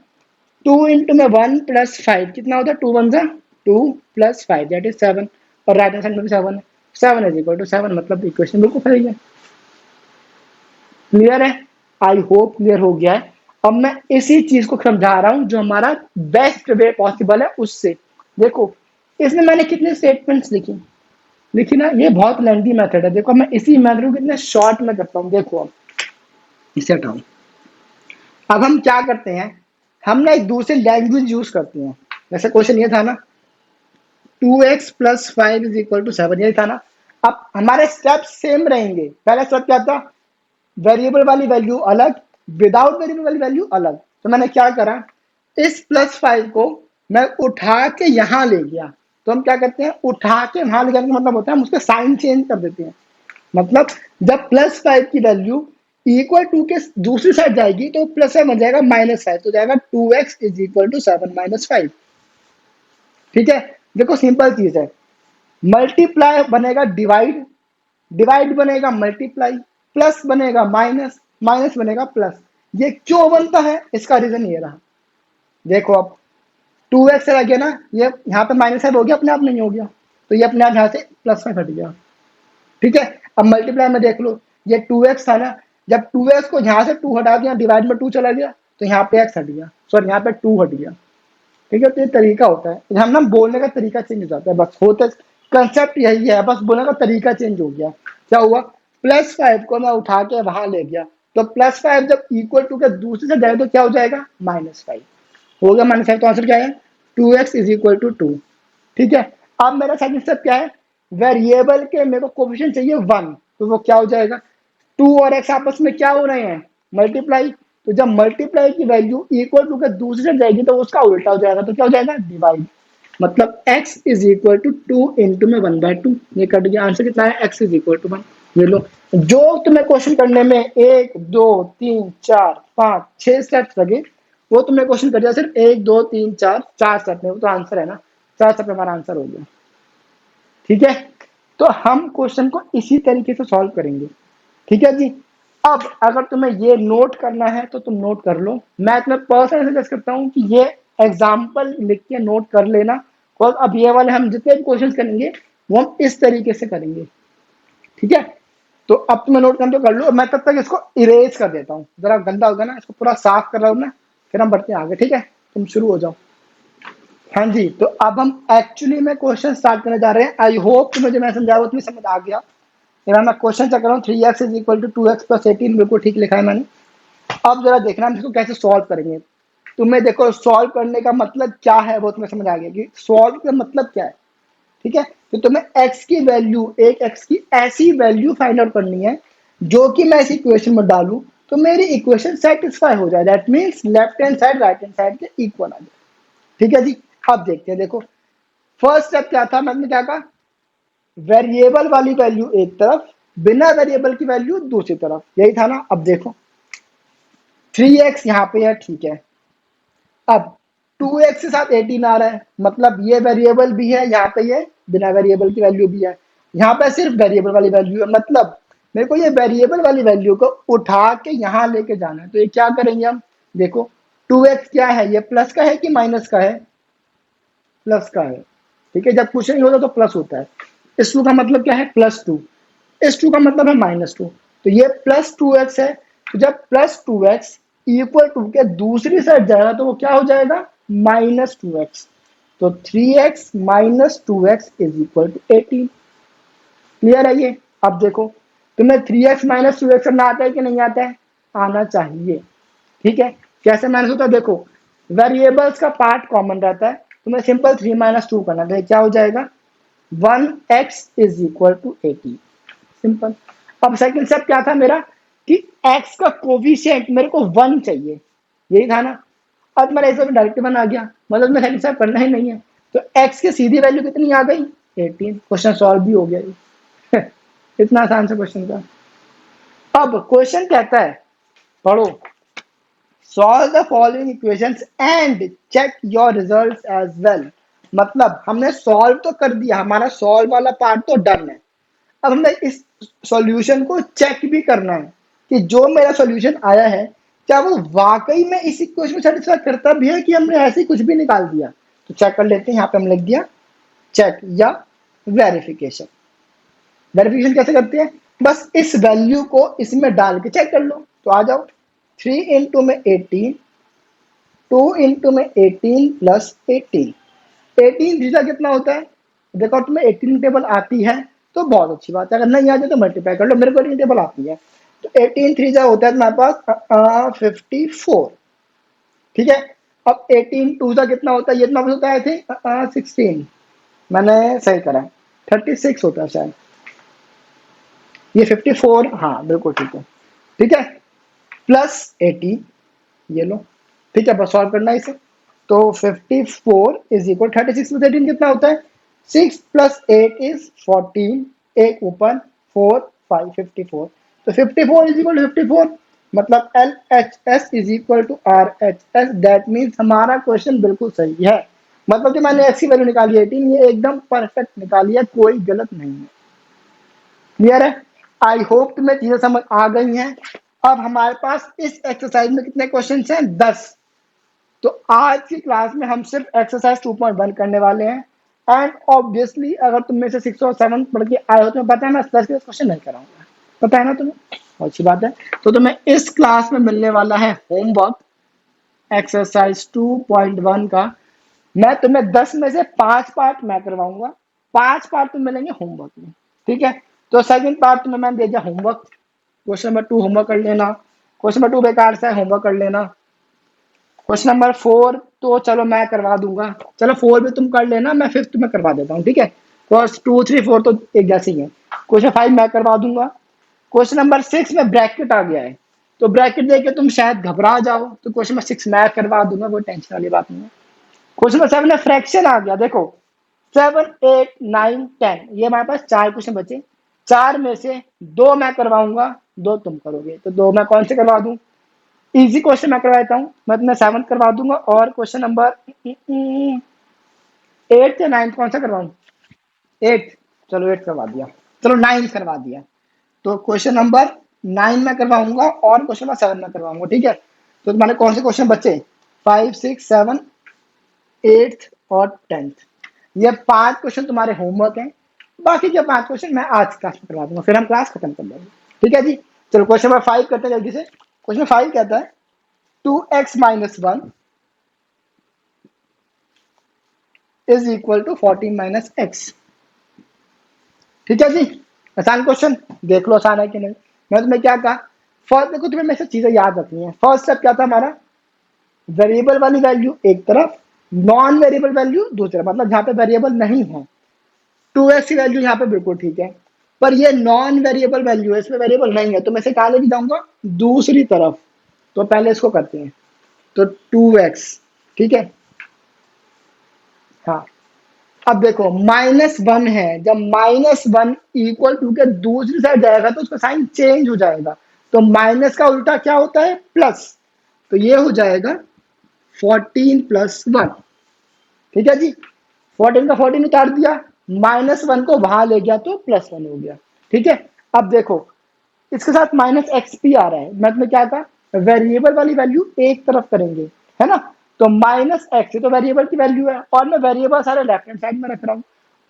2 इंटू में 1 प्लस 5 कितना होता है? 2 1 जा 2 प्लस 5 दैट इज 7, और राइट हैंड साइड में भी 7 है। 7 इज इक्वल टू 7, मतलब इक्वेशन बिल्कुल सही है। क्लियर है? आई होप क्लियर हो गया है। अब मैं इसी चीज को समझा रहा हूं जो हमारा बेस्ट वे पॉसिबल है उससे। देखो इसमें मैंने कितने स्टेटमेंट्स लिखी ना, ये बहुत लेंथी मेथड है। देखो मैं इसी मेथड को कितने शॉर्ट में करता हूँ। देखो अब इसे हटाओ। अब हम क्या करते हैं? हम ना एक दूसरी लैंग्वेज यूज करते हैं। वैसे क्वेश्चन ये था ना 2x plus 5 is equal to 7, यही था ना। अब हमारे स्टेप सेम रहेंगे। पहला स्टेप क्या था? वेरिएबल वाली वैल्यू अलग, विदाउट वेरिएबल वाली वैल्यू अलग। तो मैंने क्या करा? इस +5 को मैं उठा के यहां ले गया। तो हम क्या करते हैं? उठा के वहां ले जाने का मतलब होता है हम उसका साइन चेंज कर देते हैं। मतलब जब +5 की वैल्यू इक्वल टू के दूसरी साइड जाएगी तो +5 बन जाएगा -5, तो जाएगा 2x इज इक्वल टू 7 - 5। ठीक है, देखो सिंपल चीज है। मल्टीप्लाई बनेगा डिवाइड, डिवाइड बनेगा मल्टीप्लाई, प्लस बनेगा माइनस, माइनस बनेगा प्लस। ये क्यों बनता है? इसका रीजन ये रहा। देखो अब 2x चला गया ना, ये यहाँ पे -5 हो गया, अपने आप नहीं हो गया, तो ये अपने आप यहाँ से +5 हट गया। ठीक है, अब मल्टीप्लाई में देख लो, ये 2x था ना, जब 2x को यहाँ से 2 हटा दिया, डिवाइड में 2 चला गया, तो यहाँ पे x हट गया, सॉरी यहाँ पे 2 हट गया। ठीक है, तो ये तरीका होता है। हम ना बोलने का तरीका चेंज हो जाता है, बस होता है। कंसेप्ट यही है, बस बोलने का तरीका चेंज हो गया। क्या हुआ? +5 को मैं उठा के वहां ले गया, तो +5 जब इक्वल टू के दूसरी से जाए तो क्या हो जाएगा, -5 हो गया। -5 तो आंसर क्या है, 2x इज इक्वल टू 2। ठीक है, अब मेरा सेकंड स्टेप क्या है, वेरिएबल के मेरे को कोफिशिएंट चाहिए 1, तो वो क्या हो जाएगा, 2 और x आपस में क्या हो रहे हैं, मल्टीप्लाई। तो जब मल्टीप्लाई की वैल्यू इक्वल टू के दूसरे से जाएगी तो उसका उल्टा हो जाएगा, तो क्या हो जाएगा, डिवाइड। मतलब x is equal to 2 into में 1/2, ये कट गया। आंसर कितना है, x इज इक्वल टू 1। ये लो, जो तुम्हें क्वेश्चन करने में 1 2 3 4 5 6 स्टेप्स लगे, वो तुमने क्वेश्चन कर दिया सिर्फ 1 2 3 4 स्टेप में, वो तो आंसर है ना, 4 स्टेप में हमारा आंसर हो गया। ठीक है, तो हम क्वेश्चन को इसी तरीके से सॉल्व करेंगे। ठीक है जी। अब अगर तुम्हें ये नोट करना है तो तुम नोट कर लो, मैं तुम्हें पर्सनली सजेस्ट करता हूँ कि ये एग्जाम्पल लिख के नोट कर लेना, और अब ये वाले हम जितने भी क्वेश्चन करेंगे वो हम इस तरीके से करेंगे। ठीक है, तो अब तुम्हें नोट करना तो कर लो, मैं तब तक इसको इरेज कर देता हूँ, जरा गंदा होगा ना, इसको पूरा साफ कर रहा हूँ मैं, फिर हम बढ़ते हैं आगे। ठीक है, तुम शुरू हो जाओ। हाँ जी, तो अब हम एक्चुअली में क्वेश्चन स्टार्ट करने जा रहे हैं। आई होप तुम्हें जो मैं समझाया वो तुम्हें समझ आ गया। यहाँ मैं क्वेश्चन चेक कर रहा हूँ, 3x is equal to 2x plus 18, बिल्कुल ठीक लिखा है मैंने। अब जरा देखना हम इसको कैसे सॉल्व करेंगे। तुम्हें देखो सॉल्व करने का मतलब क्या है वो तुम्हें समझ आ गया कि सॉल्व का मतलब क्या है। ठीक है, तो तुम्हें x की वैल्यू, एक x की ऐसी वैल्यू फाइंड आउट करनी है जो कि मैं इस इक्वेशन में डालूं तो मेरी इक्वेशन सेटिस्फाई हो जाए, that means left hand side right hand side के इक्वल आ जाए। ठीक है जी, अब देखते हैं। देखो फर्स्ट स्टेप क्या था, मैंने क्या कहा, वेरिएबल वाली वैल्यू एक तरफ, बिना वेरिएबल की वैल्यू दूसरी तरफ, यही था ना। अब देखो 3x यहाँ पे है, ठीक है, अब 2x के साथ 18 आ रहा है, मतलब ये वेरिएबल भी है, यहाँ पे ये बिना वेरिएबल की वैल्यू भी है, यहाँ पे सिर्फ वेरिएबल वाली वैल्यू है, मतलब मेरे को ये वेरिएबल वाली वैल्यू को उठा के यहाँ लेके जाना है। तो ये क्या करेंगे हम, देखो 2x क्या है, ये प्लस का है कि माइनस का है, प्लस का है। ठीक है, जब कुछ नहीं होता तो प्लस होता है। इस 2 का मतलब क्या है, +2, इस 2 का मतलब है -2, तो ये +2x है। तो जब +2x इक्वल टू के दूसरी साइड जाएगा तो वो क्या हो जाएगा, -2x। तो 3x - 2x is equal to 18। Clear है ये। अब देखो तुम्हें 3x - 2x करना आता है कि नहीं आता है, आना चाहिए। ठीक है, कैसे माइनस होता है, देखो वेरिएबल्स का पार्ट कॉमन रहता है, तुम्हें सिंपल 3 - 2 करना है, क्या हो जाएगा, 1x is equal to 18, simple. अब सेकंड स्टेप क्या था मेरा, कि x का कोफिशिएंट मेरे को 1 चाहिए, यही था ना। अब मेरा इसमें डायरेक्ट 1 आ गया, मतलब मैं सेकंड स्टेप करना ही नहीं है। तो x की सीधी वैल्यू कितनी आ गई, 18, क्वेश्चन सॉल्व भी हो गया ये। इतना आसान से क्वेश्चन था। अब क्वेश्चन कहता है, पढ़ो, solve the following equations and check your results as well. मतलब हमने सॉल्व तो कर दिया, हमारा सॉल्व वाला पार्ट तो डन है, अब हमें इस सॉल्यूशन को चेक भी करना है कि जो मेरा सॉल्यूशन आया है क्या वो वाकई में इस इक्वेशन को सेटिस्फाई करता भी है कि हमने ऐसे कुछ भी निकाल दिया। तो चेक कर लेते हैं, यहाँ पे हम लिख दिया चेक या वेरिफिकेशन। वेरिफिकेशन कैसे करते हैं, बस इस वैल्यू को इसमें डाल के चेक कर लो। तो आ जाओ, 3 इंटू में 18, 2 इंटू में 18 प्लस 18, 18 थीटा कितना होता है, देखो तुम्हें 18 टेबल आती है तो बहुत अच्छी बात है, अगर नहीं आती तो मल्टीप्लाई कर लो, मेरे को 18 टेबल आती है। तो 18 3 जा होता है तुम्हारे पास 54। ठीक है, अब 18 2 जा कितना होता है, ये तुम्हारे पास होता है आई थिंक 16, मैंने सही करा, 36 होता है शायद, ये 54, हाँ बिल्कुल ठीक है। ठीक है, प्लस 18, ये लो। ठीक है, बस सॉल्व करना है इसे। तो 54 इज इक्वल 36 में 18 कितना होता है, 6 प्लस 8 इज 14, एक ऊपर 4 5 54, तो 54 इज इक्वल टू 54, मतलब LHS is equal to RHS, that means हमारा क्वेश्चन बिल्कुल सही है। मतलब कि मैंने x की वैल्यू निकाली 18, ये एकदम परफेक्ट निकाली है, कोई गलत नहीं है। क्लियर है, आई होप तुम्हें चीजें समझ आ गई हैं। अब हमारे पास इस एक्सरसाइज में कितने क्वेश्चन हैं, 10। तो आज की क्लास में हम सिर्फ एक्सरसाइज 2.1 करने वाले हैं, एंड ऑब्वियसली अगर तुम में से 6 और 7 पढ़ के आए हो तो पता है मैं 10 के क्वेश्चन नहीं कराऊंगा, पता है ना तुम्हें, बहुत अच्छी बात है। तो तुम्हें इस क्लास में मिलने वाला है होमवर्क एक्सरसाइज 2.1 का, मैं तुम्हें 10 में से 5 पार्ट मैं करवाऊंगा, 5 पार्ट तुम मिलेंगे होमवर्क में। ठीक है, तो सेकंड पार्ट तुम्हें मैंने दे दिया होमवर्क, क्वेश्चन नंबर 2 होमवर्क कर लेना, क्वेश्चन नंबर 2 बेकार सा है, होमवर्क कर लेना। क्वेश्चन नंबर 4 तो चलो मैं करवा दूंगा, चलो 4 भी तुम कर लेना, मैं 5th में करवा देता हूँ, ठीक है। फर्स्ट 2 3 4 तो एक जैसे ही है। क्वेश्चन 5 मैं करवा दूंगा। क्वेश्चन नंबर 6 में ब्रैकेट आ गया है, तो ब्रैकेट देख के तुम शायद घबरा जाओ, तो क्वेश्चन नंबर 6 मैं करवा दूंगा, कोई टेंशन वाली बात नहीं है। क्वेश्चन नंबर 7 में फ्रैक्शन आ गया, देखो 7 8 9 10, ये हमारे पास 4 क्वेश्चन बचे, 4 में से 2 मैं करवाऊंगा, 2 तुम करोगे, तो 2 मैं कौन से करवा दूं? इजी क्वेश्चन मैं करवाता हूँ, मैं तुम्हें 7 करवा दूंगा, और क्वेश्चन नंबर 8 या 9 कौन सा करवाऊं? 8, चलो 8 करवा दिया, चलो 9 करवा दिया। तो क्वेश्चन नंबर 9 में करवाऊंगा और क्वेश्चन नंबर 7 में करवाऊंगा, ठीक है। तो तुम्हारे कौन से क्वेश्चन बचे? 5 6 7 8 और 10th, ये 5 क्वेश्चन तुम्हारे होमवर्क हैं। बाकी के 5 क्वेश्चन मैं आज क्लास में करवा दूंगा, फिर हम क्लास खत्म कर देंगे, ठीक है जी। चलो क्वेश्चन नंबर 5 करते हैं जल्दी से। क्वेश्चन 5 कहता है 2x minus 1 is equal to 14 minus x, ठीक है जी। आसान क्वेश्चन, देख लो आसान है कि नहीं। मैं तुम्हें क्या कहा, फर्स्ट देखो तुम्हें मेरे से चीजें याद रखनी है। फर्स्ट स्टेप क्या था हमारा, वेरिएबल वाली वैल्यू एक तरफ, नॉन वेरिएबल वैल्यू दूसरा, मतलब जहां पे वेरिएबल नहीं है। 2x की वैल्यू यहाँ पे बिल्कुल ठीक है, पर ये नॉन वेरिएबल वैल्यू है, इसमें वेरिएबल नहीं है, तो मैं इसे कहा लेके जाऊंगा दूसरी तरफ। तो पहले इसको करते हैं, तो 2x, ठीक है। हाँ, अब देखो -1 है, जब -1 इक्वल टू के दूसरी साइड जाएगा तो उसका साइन चेंज हो जाएगा, तो माइनस का उल्टा क्या होता है? प्लस, तो ये हो जाएगा 14 + 1, ठीक है जी। 14 का 14 उतार दिया, -1 को वहां ले गया तो +1 हो गया, ठीक है। अब देखो इसके साथ -x भी आ रहा है, मैं तुम्हें क्या कहा, वेरिएबल वाली वैल्यू एक तरफ करेंगे, है ना। तो -x तो वेरिएबल की वैल्यू है, और मैं वेरिएबल सारे लेफ्ट हैंड साइड में रख रहा हूँ।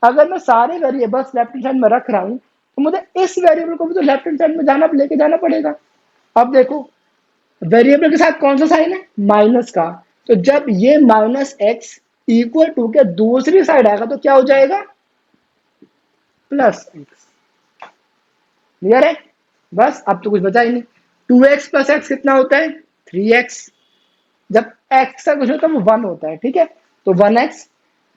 अगर मैं सारे वेरिएबल्स लेफ्ट हैंड साइड में रख रहा हूँ, तो मुझे इस वेरिएबल को भी तो लेफ्ट हैंड साइड में जाना लेके जाना पड़ेगा। अब देखो वेरिएबल के साथ कौन सा साइन है? माइनस का, तो जब ये -x इक्वल टू के दूसरी साइड आएगा तो क्या हो जाएगा? +x, क्लियर है? बस अब तो कुछ बचा ही नहीं। 2x + x कितना होता है? 3x, जब x का कुछ होता है वो 1 होता है, ठीक है। तो 1x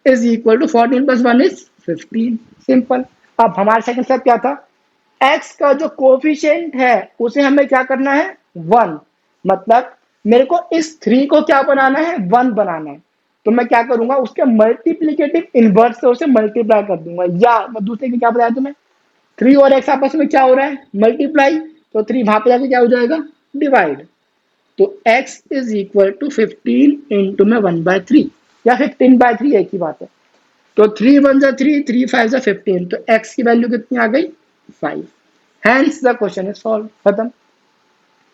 is equal to 14 + 1 is 15, simple. अब हमारा सेकंड स्टेप क्या था, x का जो कोफिशिएंट है उसे हमें क्या करना है? 1, मतलब मेरे को इस 3 को क्या बनाना है? 1 बनाना है। तो मैं क्या करूंगा, उसके मल्टीप्लीकेटिव इनवर्स से उसे मल्टीप्लाई कर दूंगा, या मैं दूसरे की क्या बताया तुम्हें, 3 और x आपस में क्या हो रहा है? मल्टीप्लाई, तो 3 वहां पे जाके क्या हो जाएगा? डिवाइड। तो x is equal to 15 into में 1/3, या 15/3 एक ही बात है। तो 3 1 जा 3, 3 5 जा 15, तो x की वैल्यू कितनी आ गई? 5। Hence the question is solve, खत्म।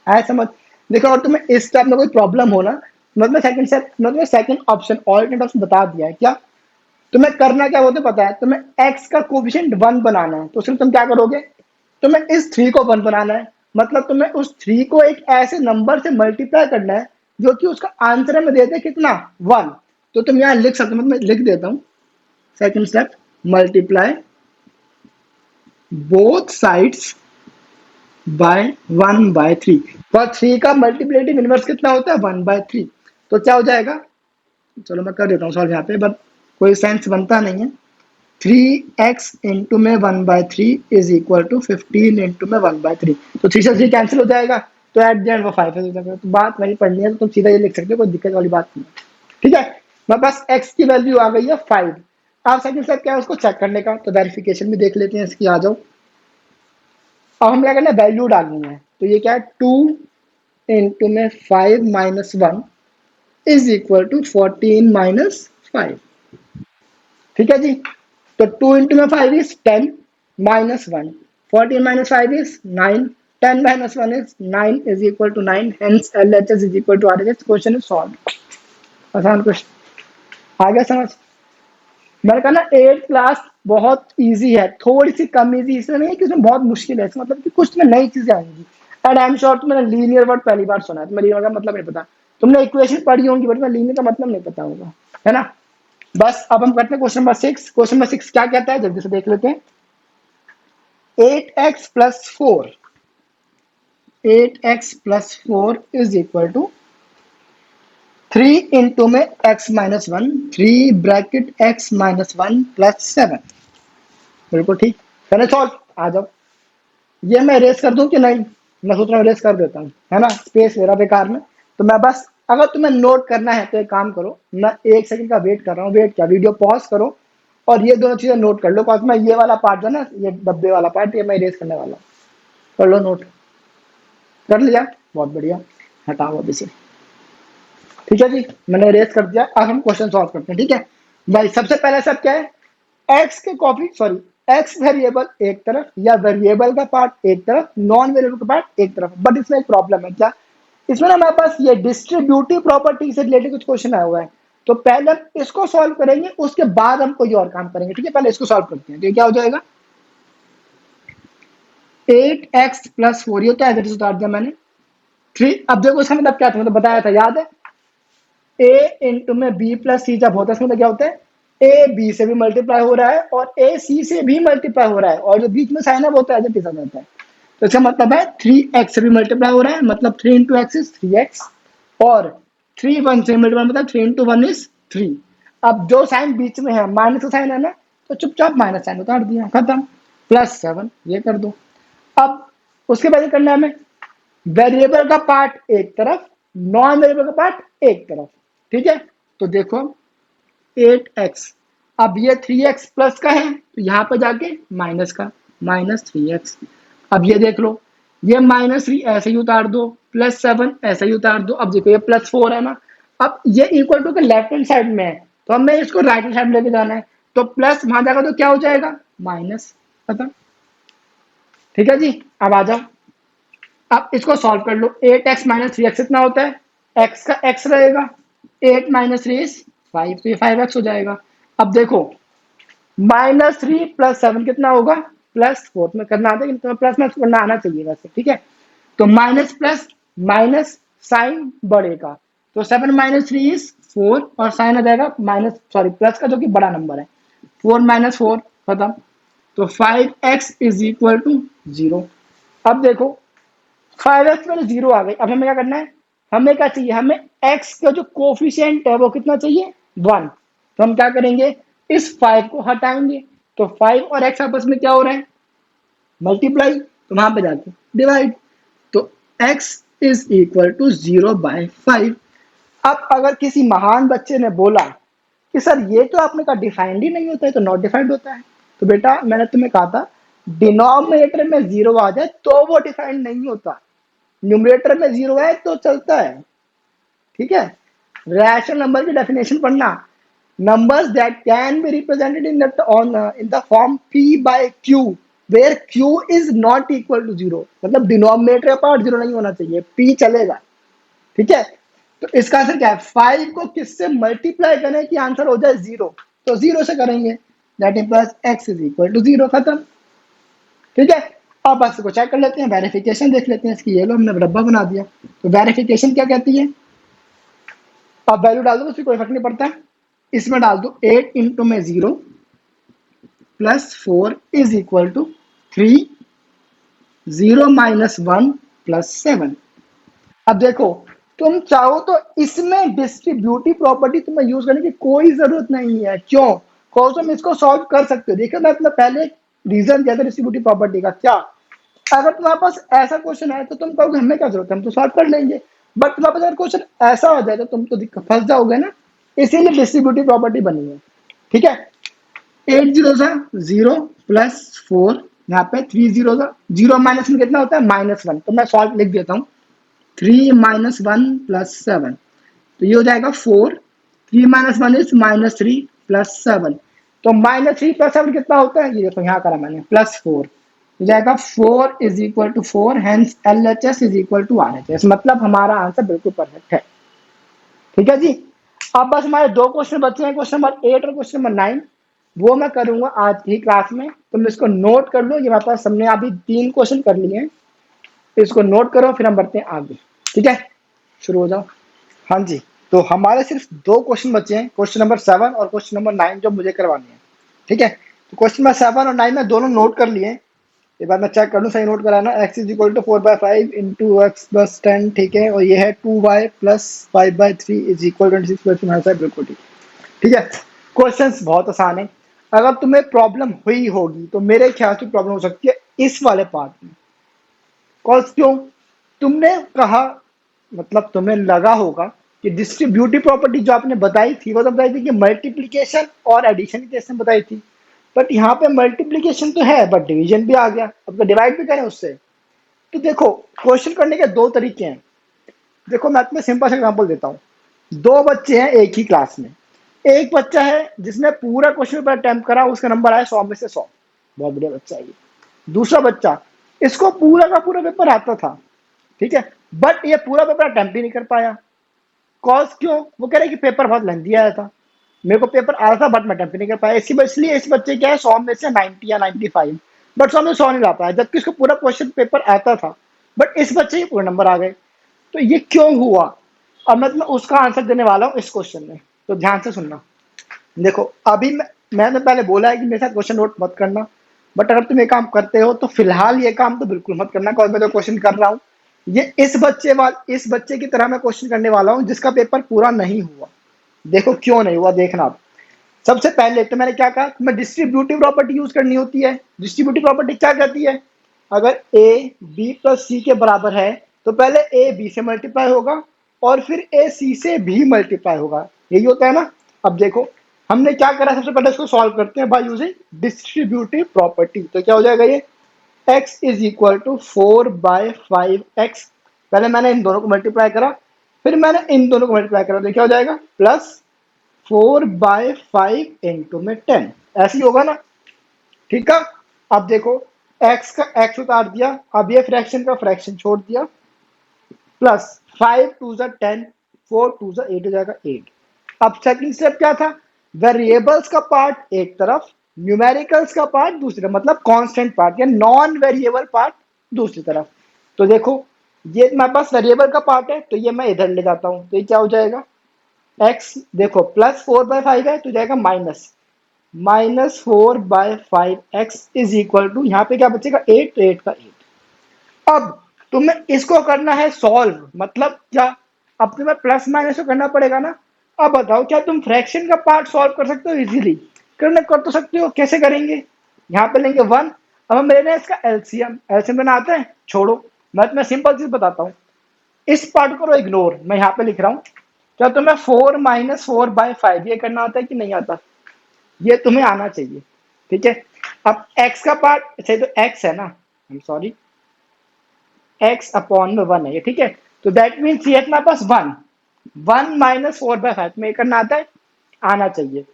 आया समझ? देखो और तुम्हें इस स्टेप में कोई प्रॉब्लम हो ना, मतलब सेकंड स्टेप, मतलब सेकंड ऑप्शन ऑल्टरनेट ऑप्शन बता दिया है क्या। तुम्हें करना क्या होता है पता है, तुम्हें x का कोफिशिएंट 1 बनाना है, तो उसमें तुम क्या करोगे, तुम्हें इस 3 को 1 बनाना है, मतलब तुम्हें उस 3 को एक ऐसे नंबर से मल्टीप्लाई करना है जो कि उसका आंसर में देते कितना? 1। तो तुम यहाँ लिख सकते हो, मैं लिख देता हूँ second step, multiply both sides by 1/3। तो 3 का मल्टीप्लिकेटिव इनवर्स कितना होता है? 1/3। तो क्या हो जाएगा, चलो मैं कर देता हूँ सॉल्व यहाँ पे, बट कोई सेंस बनता नहीं है। 3x इंटू में 1/3 इज इक्वल टू 15 इंटू में 1/3, तो 3 से 3 कैंसिल हो जाएगा, तो एट द एंड वो 5 हो जाएगा। तो बात नहीं पढ़नी है तो तुम सीधा ये लिख सकते हो, कोई दिक्कत वाली बात नहीं है, ठीक है। मेरे पास x की वैल्यू आ गई है 5। अब सेकंड स्टेप क्या है, उसको चेक करने का, तो वेरिफिकेशन भी देख लेते हैं इसकी, आ जाओ। अब हम क्या करना है, वैल्यू डालनी है, तो ये क्या है, 2 इंटू में 5 minus 1 is equal to 14 minus 5, ठीक है जी। तो 2 इंटू में 5 is 10 minus 1, 14 minus 5 is 9, 10 minus 1 is 9 is equal to 9, hence LHS is equal to RHS। Question is solve, आसान क्वेश्चन, आ गया समझ। मैंने कहा ना 8th क्लास बहुत इजी है, थोड़ी सी कम इजी इसलिए नहीं है कि उसमें बहुत मुश्किल है, इसका मतलब कि कुछ में नई चीजें आएंगी। एंड आई एम श्योर तुमने लीनियर वर्ड पहली बार सुना है, तुम्हें लीनियर का मतलब नहीं पता, तुमने इक्वेशन पढ़ी होंगी बट तुम्हें लीनियर का मतलब नहीं पता होगा, है ना। बस अब हम करते हैं क्वेश्चन नंबर 6। क्वेश्चन नंबर 6 क्या कहता है, जल्दी से देख लेते हैं। 8x plus 4, 8x plus 4 is equal to 3 into में x minus 1, 3 bracket x minus 1 plus 7। बिल्कुल ठीक, मैंने सॉल्व। आ जाओ, ये मैं रेस कर दूं कि नहीं? मैं सोच रहा हूँ रेस कर देता हूँ, है ना, स्पेस मेरा बेकार में। तो मैं बस, अगर तुम्हें नोट करना है तो एक काम करो, मैं 1 सेकंड का वेट कर रहा हूँ, वेट क्या, वीडियो पॉज करो और ये दोनों चीजें नोट कर लो, क्योंकि मैं ये वाला पार्ट जो है ना, ये डब्बे वाला पार्ट, ये मैं रेस करने वाला हूँ। कर लो नोट, कर लिया, बहुत बढ़िया, हटाओ अब इसे। ठीक है जी, मैंने रेस कर दिया। अब हम क्वेश्चन सॉल्व करते हैं, ठीक है भाई। सबसे पहले सब क्या है, एक्स के कॉपी सॉरी एक्स वेरिएबल एक तरफ, या वेरिएबल का पार्ट एक तरफ, नॉन वेरिएबल का पार्ट एक तरफ। बट इसमें एक प्रॉब्लम है, क्या? इसमें ना हमारे पास ये डिस्ट्रीब्यूटिव प्रॉपर्टी से रिलेटेड कुछ क्वेश्चन आया हुआ है। तो पहले हम इसको सॉल्व करेंगे, उसके बाद हम कोई और काम करेंगे, ठीक है। पहले इसको सॉल्व करते हैं। तो ये क्या हो जाएगा, 8x प्लस 4, ये तो एज इट इज उतार दिया मैंने। 3, अब देखो इसका मतलब क्या था, मतलब बताया था, याद है? a इंटू में b प्लस सी जब होता है, इसमें मतलब क्या होता है, a b से भी मल्टीप्लाई हो रहा है और a c से भी मल्टीप्लाई हो रहा है, और जो बीच में साइन है वो तो एज इट इज जाता है। तो इसका मतलब है 3x से भी मल्टीप्लाई हो रहा है, मतलब 3 इंटू एक्स इज 3x, और 3 1 से मल्टीप्लाई मतलब 3 इंटू 1 इज 3। अब जो साइन बीच में है, माइनस का साइन है ना, तो चुपचाप माइनस साइन उतार दिया, खत्म। प्लस 7 ये कर दो। अब उसके बाद करना है हमें, वेरिएबल का पार्ट एक तरफ, नॉन वेरिएबल का पार्ट एक तरफ, ठीक है। तो देखो 8x, अब ये 3x प्लस का है तो यहाँ पर जाके माइनस का, माइनस 3x। अब ये देख लो, ये -3 ऐसे ही उतार दो, +7 ऐसे ही उतार दो। अब देखो ये +4 है ना, अब ये इक्वल टू के लेफ्ट हैंड साइड में है, तो हमें इसको राइट हैंड साइड लेके जाना है। तो प्लस वहां जाएगा तो क्या हो जाएगा, माइनस, खत्म। ठीक है जी, अब आ जाओ, अब इसको सॉल्व कर लो। 8x माइनस 3x कितना होता है, x का x रहेगा, 8 माइनस 3 इज 5, तो ये 5x हो जाएगा। अब देखो -3 प्लस 7 कितना होगा, +4 में करना आता है, तो प्लस में करना आना चाहिए वैसे, ठीक है। तो माइनस प्लस माइनस साइन बढ़ेगा, तो 7 माइनस 3 इज 4, और साइन आ जाएगा माइनस सॉरी प्लस का जो कि बड़ा नंबर है, 4 माइनस 4, खत्म। तो 5x इज इक्वल टू 0। अब देखो 5x में 0 आ गई, अब हमें क्या करना है, हमें क्या चाहिए, हमें x का जो कोफिशिएंट है वो कितना चाहिए, 1। तो हम क्या करेंगे, इस 5 को हटाएंगे, तो 5 और x आपस में क्या हो रहा है, मल्टीप्लाई, तो वहां पे जाके डिवाइड। तो x इज इक्वल टू 0/5। अब अगर किसी महान बच्चे ने बोला कि सर ये तो आपने कहा डिफाइंड ही नहीं होता है, तो नॉट डिफाइंड होता है, तो बेटा मैंने तुम्हें कहा था डिनोमिनेटर में 0 आ जाए तो वो डिफाइंड नहीं होता, न्यूमरेटर में 0 है तो चलता है, ठीक है। रैशनल नंबर की डेफिनेशन पढ़ना, numbers that can be represented in the form p by q where q is not equal to 0, मतलब डिनोमिनेटर का पार्ट 0 नहीं होना चाहिए, p चलेगा, ठीक है। तो इसका आंसर क्या है, 5 को किससे मल्टीप्लाई करें कि आंसर हो जाए 0, तो 0 से करेंगे, that implies x is equal to 0, खत्म। ठीक है, अब बस को चेक कर लेते हैं, वेरिफिकेशन देख लेते हैं इसकी। ये लो हमने डब्बा बना दिया। तो वेरिफिकेशन क्या कहती है, अब वैल्यू डाल दो, उसकी कोई फर्क नहीं पड़ता है, इसमें डाल दो 8 इंटू में 0 plus 4 is equal to 3, 0 minus 1 plus 7। अब देखो तुम चाहो तो इसमें डिस्ट्रीब्यूटिव प्रॉपर्टी तुम्हें यूज करने की कोई जरूरत नहीं है, क्यों, कौन तुम इसको सॉल्व कर सकते हो। देखो मैं अपना पहले रीजन दिया था डिस्ट्रीब्यूटिव प्रॉपर्टी का, क्या, अगर तुम्हारे पास ऐसा क्वेश्चन है तो तुम कहोगे हमें क्या जरूरत है, हम तो सॉल्व कर लेंगे। बट तुम्हारे पास अगर क्वेश्चन ऐसा हो जाए तो तुम तो फंस जाओगे ना, इसीलिए डिस्ट्रीब्यूटिव प्रॉपर्टी बनी है, ठीक है। 8 जीरो सा 0 प्लस 4, यहाँ पे 3 जीरो सा 0 माइनस में कितना होता है, -1, तो मैं सॉल्व लिख देता हूँ, 3 माइनस 1 प्लस 7, तो ये हो जाएगा 4, 3 माइनस 1 इज -3 प्लस 7, तो -3 प्लस 7 कितना होता है, ये देखो यहाँ करा मैंने, +4 हो जाएगा, 4 is equal to 4, hence LHS is equal to RHS, मतलब हमारा आंसर बिल्कुल परफेक्ट है। ठीक है जी, अब बस हमारे 2 क्वेश्चन बचे हैं, क्वेश्चन नंबर 8 और क्वेश्चन नंबर 9, वो मैं करूंगा आज की क्लास में, तुम इसको नोट कर लो। ये हमारे पास हमने अभी 3 क्वेश्चन कर लिए हैं, इसको नोट करो, फिर हम बढ़ते हैं आगे, ठीक है, शुरू हो जाओ। हाँ जी, तो हमारे सिर्फ 2 क्वेश्चन बचे हैं, क्वेश्चन नंबर 7 और क्वेश्चन नंबर 9 जो मुझे करवाने हैं, ठीक है। तो क्वेश्चन नंबर 7 और 9 में दोनों नोट कर लिए, एक बार मैं चेक कर लूँ, सही नोट करा ना। x is equal to 4/5 into x plus 10, ठीक है, और ये है 2y plus 5/3 is equal 26 plus 5, बिल्कुल ठीक। ठीक है, क्वेश्चंस बहुत आसान है। अगर तुम्हें प्रॉब्लम हुई होगी तो मेरे ख्याल से प्रॉब्लम हो सकती है इस वाले पार्ट में। कॉज क्यों? तुमने कहा, मतलब तुम्हें लगा होगा कि डिस्ट्रीब्यूटिव प्रॉपर्टी जो आपने बताई थी वो तो बताई थी कि मल्टीप्लीकेशन और एडिशन के केस में बताई थी, बट यहाँ पे मल्टीप्लीकेशन तो है बट डिवीजन भी आ गया, अब तो डिवाइड भी करें उससे। तो देखो, क्वेश्चन करने के दो तरीके हैं। देखो मैं तुम्हें सिंपल सा एग्जांपल देता हूँ। दो बच्चे हैं एक ही क्लास में। एक बच्चा है जिसने पूरा क्वेश्चन पेपर अटेम्प्ट करा, उसका नंबर आया 100 में से 100, बहुत बढ़िया बच्चा है ये। दूसरा बच्चा, इसको पूरा का पूरा पेपर आता था, ठीक है, बट ये पूरा पेपर अटेम्प्ट ही नहीं कर पाया। कॉज क्यों? वो कह रहे कि पेपर बहुत लेंथी आया था, मेरे को पेपर आ रहा था बट मैं अटेम्प्ट नहीं कर पाया। इसलिए इस बच्चे क्या है 100 में से 90 या 95, बट 100 में 100 नहीं ला पाया, जबकि उसको पूरा क्वेश्चन पेपर आता था, बट इस बच्चे के पूरे नंबर आ गए। तो ये क्यों हुआ? अब मैं तुम्हें उसका आंसर देने वाला हूँ इस क्वेश्चन में, तो ध्यान से सुनना। देखो अभी मैंने पहले बोला है कि मेरे साथ क्वेश्चन नोट मत करना, बट अगर तुम ये काम करते हो तो फिलहाल ये काम तो बिल्कुल मत करना, क्योंकि मैं तो क्वेश्चन कर रहा हूँ। ये इस बच्चे की तरह मैं क्वेश्चन करने वाला हूँ जिसका पेपर पूरा नहीं हुआ। देखो क्यों नहीं हुआ, देखना आप। सबसे पहले तो मैंने क्या कहा, तुम्हें डिस्ट्रीब्यूटिव प्रॉपर्टी यूज करनी होती है। डिस्ट्रीब्यूटिव प्रॉपर्टी क्या कहती है? अगर ए बी प्लस सी के बराबर है तो पहले ए बी से मल्टीप्लाई होगा और फिर ए सी से भी मल्टीप्लाई होगा, यही होता है ना। अब देखो हमने क्या करा, सबसे पहले इसको सॉल्व करते हैं बाय यूजिंग डिस्ट्रीब्यूटिव प्रॉपर्टी। तो क्या हो जाएगा ये, x is equal to 4/5x। पहले मैंने इन दोनों को मल्टीप्लाई करा, फिर मैंने इन दोनों को मल्टीप्लाई करा, तो क्या हो जाएगा प्लस 4/5 इंटू में 10, ऐसे ही होगा ना। ठीक है, अब देखो x का x उतार दिया, अब ये फ्रैक्शन का फ्रैक्शन छोड़ दिया, प्लस 5 टू ज़ा 10, 4 टू ज़ा 8 हो जाएगा 8। अब सेकंड स्टेप क्या था, वेरिएबल्स का पार्ट एक तरफ, न्यूमेरिकल्स का पार्ट दूसरी तरफ, मतलब कांस्टेंट पार्ट या नॉन वेरिएबल पार्ट दूसरी तरफ। तो देखो ये मेरे पास वेरिएबल का पार्ट है तो ये मैं इधर ले जाता हूं, तो ये क्या हो जाएगा x, देखो प्लस 4/5 है तो जाएगा -4/5x इज इक्वल टू, यहाँ पे क्या बचेगा 8, तो 8 का 8। अब तुम्हें इसको करना है सॉल्व, मतलब क्या, अब तुम्हें प्लस माइनस तो करना पड़ेगा ना। अब बताओ क्या तुम फ्रैक्शन का पार्ट सॉल्व कर सकते हो इजीली? करने कर तो सकते हो, कैसे करेंगे? यहाँ पे लेंगे 1, अब हम ले रहे हैं इसका एलसीएम। एलसीएम लेना आता है? छोड़ो, मैं तुम्हें सिंपल चीज बताता हूँ। इस पार्ट को इग्नोर, मैं यहाँ पे लिख रहा हूँ। क्या तुम्हें 4 - 4/5 ये करना आता है कि नहीं आता? ये तुम्हें आना चाहिए, ठीक है। अब x का पार्ट, अच्छा तो x है ना, I am sorry, x upon में 1 है ये, ठीक है। तो दैट मीन्स ये अपना पास 1 - 4/5 में करना आता है, आना चाहिए।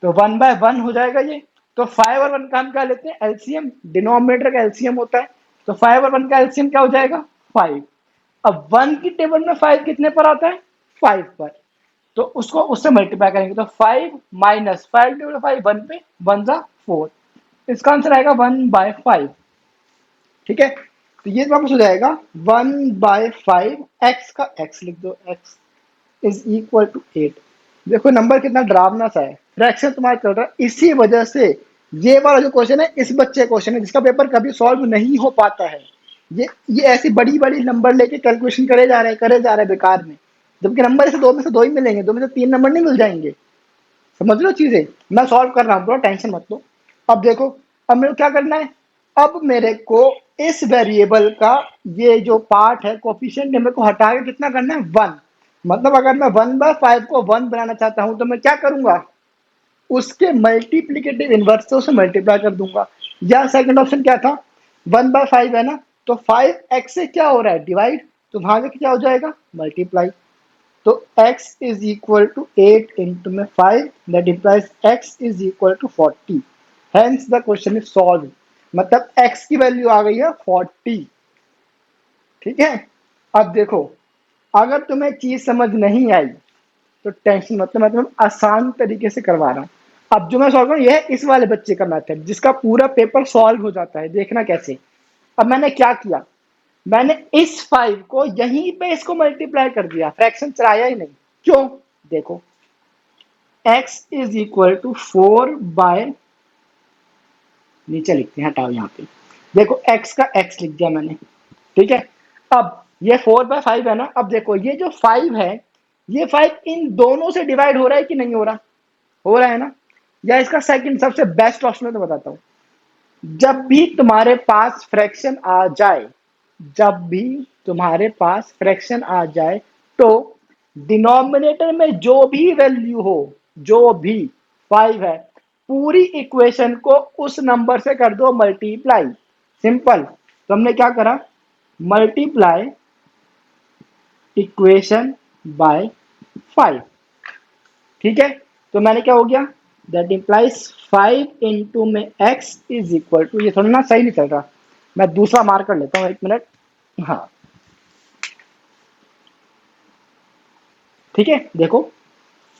तो 1/1 हो जाएगा ये। तो 5 और 1 का हम क्या लेते हैं एलसीएम, डिनोमिनेटर का एलसीएम होता है। तो 5 और 1 का एलसीएम क्या हो जाएगा 5। अब 1 की टेबल में 5 कितने पर आता है 5 पर, तो उसको उससे मल्टीप्लाई करेंगे, तो 5 - 5 × 5 1 पे 1 ज़ा 4, इसका आंसर आएगा 1/5, ठीक है। तो ये वापस हो जाएगा 1/5, x का x लिख दो, x इज इक्वल टू 8। देखो नंबर कितना डरावना सा है, फ्रैक्शन तुम्हारा चल रहा है, इसी वजह से ये वाला जो क्वेश्चन है इस बच्चे क्वेश्चन है जिसका पेपर कभी सॉल्व नहीं हो पाता है। ये ऐसी बड़ी बड़ी नंबर लेके कैलकुलेशन करे जा रहे हैं बेकार में, जबकि नंबर इसे दो में से दो ही मिलेंगे, दो में से तीन नंबर नहीं मिल जाएंगे। समझ लो चीजें, मैं सॉल्व कर रहा हूँ, थोड़ा टेंशन मत लो। अब देखो, अब मेरे को क्या करना है, अब मेरे को इस वेरिएबल का ये जो पार्ट है कोफिशिएंट मेरे को हटा के कितना करना है 1। मतलब अगर मैं 1/5 को 1 बनाना चाहता हूं तो मैं क्या करूंगा, उसके मल्टीप्लीकेटिव इनवर्स से उसे मल्टीप्लाई कर दूंगा। या सेकंड ऑप्शन क्या था, 1/5 है ना, तो 5x से क्या हो रहा है डिवाइड, तो वहां से क्या हो जाएगा मल्टीप्लाई। तो x is equal to 8 into में 5, that implies x is equal to 40। Hence the question is solve, मतलब x की वैल्यू आ गई है 40, ठीक है। अब देखो अगर तुम्हें चीज समझ नहीं आई तो टेंशन मतलब मैं तुम्हें आसान तरीके से करवा रहा हूँ। अब जो मैं सॉल्व करूँ, यह है इस वाले बच्चे का मेथड जिसका पूरा पेपर सॉल्व हो जाता है, देखना कैसे। अब मैंने क्या किया, मैंने इस 5 को यहीं पे इसको मल्टीप्लाई कर दिया, फ्रैक्शन चलाया ही नहीं। क्यों? देखो x is equal to 4 by, नीचे लिखते हैं हटाओ यहाँ पे, देखो x का x लिख दिया मैंने, ठीक है। अब ये 4/5 है ना, अब देखो ये जो 5 है, ये 5 इन दोनों से डिवाइड हो रहा है कि नहीं हो रहा, हो रहा है ना। या इसका सेकंड सबसे बेस्ट ऑप्शन है तो बताता हूं, जब भी तुम्हारे पास फ्रैक्शन आ जाए, जब भी तुम्हारे पास फ्रैक्शन आ जाए, तो डिनोमिनेटर में जो भी वैल्यू हो, जो भी 5 है, पूरी इक्वेशन को उस नंबर से कर दो मल्टीप्लाई। सिंपल। तो हमने क्या करा, मल्टीप्लाई इक्वेशन बाय 5, ठीक है। तो मैंने क्या हो गया, दैट इंप्लाइज 5 इंटू में x इज इक्वल टू, ये थोड़ा ना सही नहीं चल रहा, मैं दूसरा मार्क कर लेता हूँ, 1 मिनट। हाँ ठीक है, देखो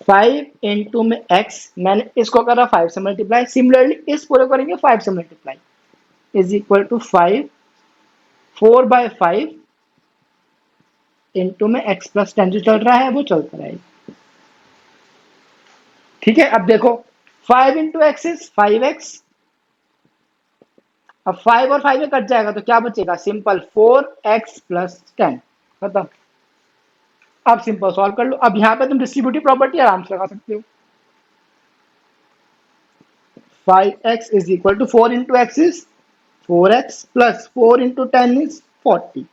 5 इंटू में x, मैंने इसको करा 5 से मल्टीप्लाई, सिमिलरली इस पूरे को करेंगे 5 से multiply, is equal to 5, 4/5 into में x प्लस 10 जो चल रहा है वो चलता रहेगा, ठीक है। अब देखो 5 इंटू एक्स इज 5x, अब 5 और 5 में कट जाएगा तो क्या बचेगा, सिंपल 4x प्लस 10, खत्म। अब सिंपल सॉल्व कर लो। अब यहाँ पे तुम डिस्ट्रीब्यूटिव प्रॉपर्टी आराम से लगा सकते हो, 5x is equal to 4 into x is 4x plus 4 into 10 is 40।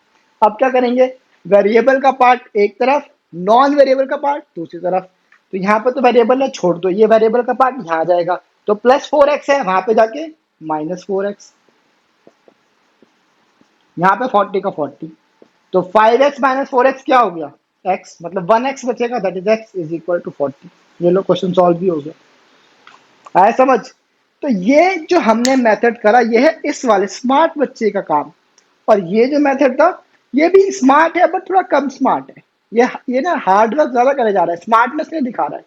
अब क्या करेंगे, वेरिएबल का पार्ट एक तरफ, नॉन वेरिएबल का पार्ट दूसरी तरफ। तो यहाँ पे तो वेरिएबल है, छोड़ दो, ये वेरिएबल का पार्ट यहाँ आ जाएगा, तो प्लस 4x है, वहां पे जाके -4x, यहाँ पे 40 का 40, तो 5x माइनस 4x क्या हो गया, x, मतलब 1x बचेगा, that is x is equal to 40। ये लो क्वेश्चन सॉल्व भी हो गया, आया समझ। तो ये जो हमने मेथड करा, ये है इस वाले स्मार्ट बच्चे का काम। और ये जो मेथड था, ये भी स्मार्ट है बट थोड़ा कम स्मार्ट है। ये ना हार्ड वर्क ज्यादा करे जा रहा है, स्मार्टनेस नहीं दिखा रहा है।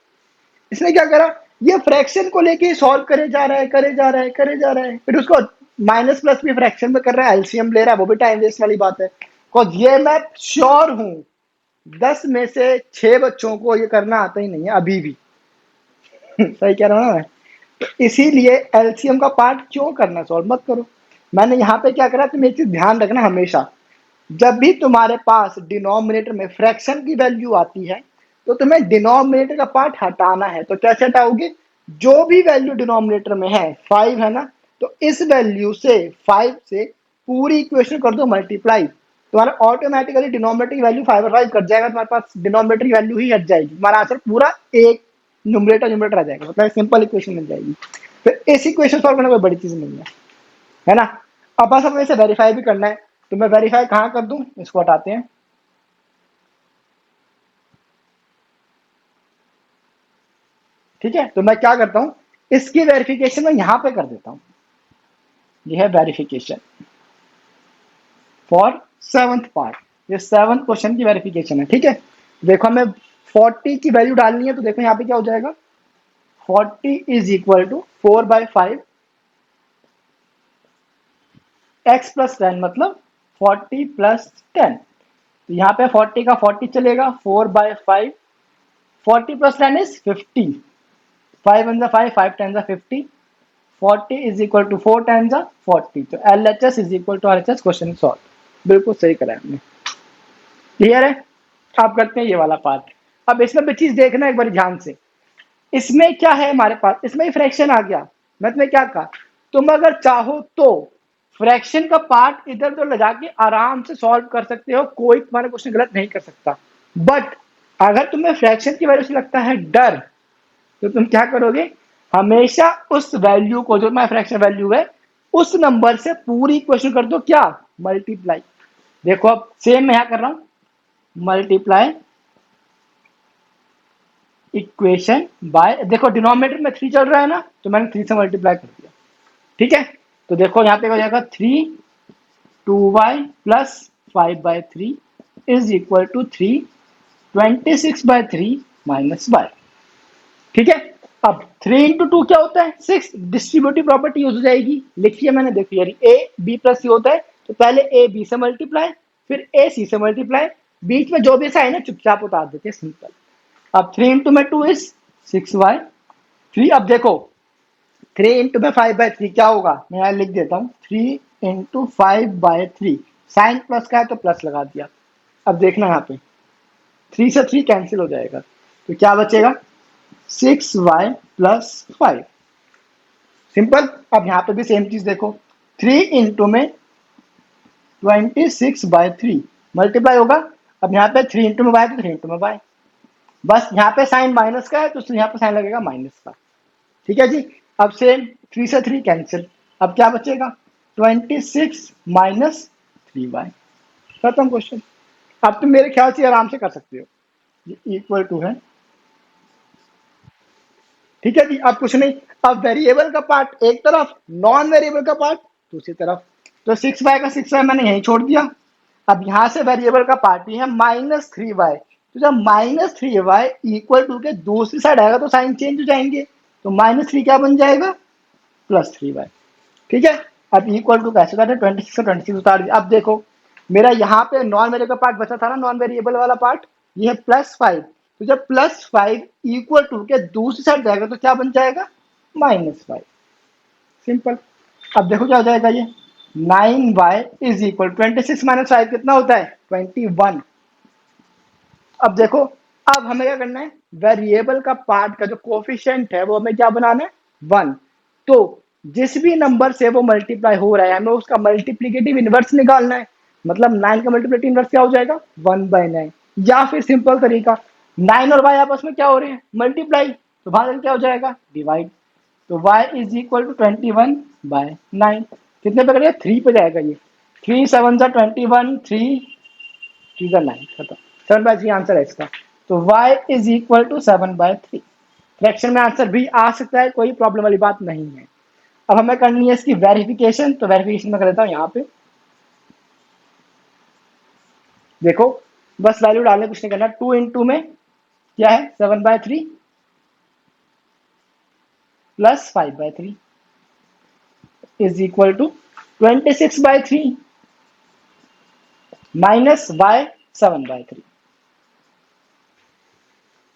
इसने क्या करा, ये फ्रैक्शन को लेके सॉल्व करे जा रहा है, करे जा रहा है, करे जा रहा है, फिर उसको माइनस प्लस भी फ्रैक्शन में कर रहा है, एलसीएम ले रहा है, वो भी टाइम वेस्ट वाली बात है। बिकॉज ये मैं श्योर हूं 10 में से 6 बच्चों को ये करना आता ही नहीं है अभी भी। सही कह रहा हूँ ना मैं। तो इसीलिए एलसीएम का पार्ट क्यों करना, सॉल्व मत करो। मैंने यहाँ पे क्या करा, तुम एक चीज ध्यान रखना हमेशा, जब भी तुम्हारे पास डिनोमिनेटर में फ्रैक्शन की वैल्यू आती है, तो तुम्हें डिनोमिनेटर का पार्ट हटाना है। तो कैसे हटाओगे, जो भी वैल्यू डिनोमिनेटर में है 5 है ना, तो इस वैल्यू से 5 से पूरी इक्वेशन कर दो मल्टीप्लाई, तुम्हारा ऑटोमेटिकली डिनोमिनेटर की वैल्यू 5 और 5 कट जाएगा, तुम्हारे पास डिनोमिनेटर की वैल्यू ही हट जाएगी, तुम्हारा आंसर पूरा एक न्यूमरेटर न्यूमरेटर आ जाएगा, मतलब सिंपल इक्वेशन मिल जाएगी। फिर इस इक्वेशन सॉल्व करना कोई बड़ी चीज नहीं है ना। अब बस हमें इसे वेरीफाई भी करना है, तो मैं वेरीफाई कहाँ कर दूं, इसको हटाते हैं, ठीक है। तो मैं क्या करता हूं, इसकी वेरिफिकेशन मैं यहां पे कर देता हूं, यह है वेरिफिकेशन फॉर 7th पार्ट, ये 7th क्वेश्चन की वेरिफिकेशन है, ठीक है। देखो हमें 40 की वैल्यू डालनी है, तो देखो यहाँ पे क्या हो जाएगा, 40 is equal to 4/5 x plus 10, मतलब 40 प्लस 10। तो यहाँ पे 40 का 40 चलेगा, 4/5, 40 plus 10 is 50, 5 1 5, 5 10 50, 40 is equal to 4 10 40। तो LHS is equal to RHS, question solve. बिल्कुल सही करा हमने, क्लियर है। आप करते हैं ये वाला पार्ट। अब इसमें भी चीज देखना एक बार ध्यान से, इसमें क्या है हमारे पास, इसमें ही फ्रैक्शन आ गया। मैं तुम्हें क्या कहा, तुम अगर चाहो तो फ्रैक्शन का पार्ट इधर उधर लगा के आराम से सॉल्व कर सकते हो, कोई तुम्हारा क्वेश्चन गलत नहीं कर सकता। बट अगर तुम्हें फ्रैक्शन की वजह से लगता है डर, तो तुम क्या करोगे, हमेशा उस वैल्यू को, जो तुम्हारा फ्रैक्शन वैल्यू है, उस नंबर से पूरी इक्वेशन कर दो क्या, मल्टीप्लाई। देखो अब सेम मैं यहां कर रहा हूं, मल्टीप्लाई इक्वेशन बाय, देखो डिनोमिनेटर में 3 चल रहा है ना, तो मैंने 3 से मल्टीप्लाई कर दिया, ठीक है। तो देखो यहाँ पे हो जाएगा 3 2y plus 5/3 is equal to 3 26/3 minus y, ठीक है। अब 3 इंटू 2 क्या होता है, 6, डिस्ट्रीब्यूटिव प्रॉपर्टी यूज हो जाएगी, लिखिए मैंने, देखिए यार a b प्लस c होता है, तो पहले a b से मल्टीप्लाई, फिर a c से मल्टीप्लाई, बीच में जो भी सा है ना चुपचाप उतार देते हैं, सिंपल। अब 3 इंटू में 2 इज 6y3। अब देखो 3 इंटू में 5/3 क्या होगा, मैं यहाँ लिख देता हूँ, 3 इंटू 5/3। साइन प्लस का है तो प्लस लगा दिया। अब देखना यहाँ पे 3 से 3 कैंसिल हो जाएगा, तो क्या बचेगा 6y प्लस 5। सिंपल। अब यहाँ पे भी सेम चीज देखो, 3 इंटू में 26/3 मल्टीप्लाई होगा। अब यहाँ पे 3 इंटू में y तो 3 इंटू में y, बस यहाँ पे साइन माइनस का है तो यहाँ पे साइन लगेगा माइनस का। ठीक है जी। अब सेम 3 से 3 कैंसिल, अब क्या बचेगा 26 माइनस 3y। खत्म क्वेश्चन। अब तुम मेरे ख्याल से आराम से कर सकते हो, ये इक्वल टू है। ठीक है जी। अब कुछ नहीं, अब वेरिएबल का पार्ट एक तरफ, नॉन वेरिएबल का पार्ट दूसरी तरफ। तो 6y का 6y मैंने यहीं छोड़ दिया। अब यहां से वेरिएबल का पार्ट ही है -3y, तो जब -3y इक्वल टू के दूसरी साइड आएगा तो साइन चेंज हो जाएंगे, तो -3 क्या बन जाएगा +3y। ठीक है। अब इक्वल टू कैसे करते हैं, 26 और 26 उतार दिया। अब देखो मेरा यहाँ पे नॉन वेरिएबल का पार्ट बचा था ना, नॉन वेरिएबल वाला पार्ट, ये है +5, तो जब +5 इक्वल टू के दूसरी साइड जाएगा तो क्या बन जाएगा -5। सिंपल। अब देखो क्या हो जाएगा ये 9y इज इक्वल 26 माइनस 5 कितना होता है 21। अब देखो, अब हमें क्या करना है, वेरिएबल का पार्ट का जो कोफिशिएंट है वो हमें क्या बनाना है 1। तो जिस भी नंबर से वो मल्टीप्लाई हो रहा है हमें उसका मल्टीप्लीकेटिव इनवर्स निकालना है। मतलब 9 का मल्टीप्लीकेटिव इनवर्स क्या हो जाएगा 1/9। या फिर सिंपल तरीका, 9 और y आपस में क्या हो रहे हैं मल्टीप्लाई, तो भाग क्या हो जाएगा डिवाइड। तो y इज इक्वल टू 21/9। कितने पे करेगा 3 पे जाएगा ये, 3 7 जा 21, 3 3 जा 9, खत्म। 7/3 आंसर है इसका। तो y is equal to 7/3। Fraction में आंसर भी आ सकता है, कोई प्रॉब्लम वाली बात नहीं है। अब हमें करनी है इसकी वेरिफिकेशन, तो वेरिफिकेशन में कर देता हूँ यहाँ पे। देखो बस वैल्यू डालने कुछ नहीं करना, 2 इंटू में क्या है 7/3 plus 5/3 is equal to 26/3 minus y 7/3।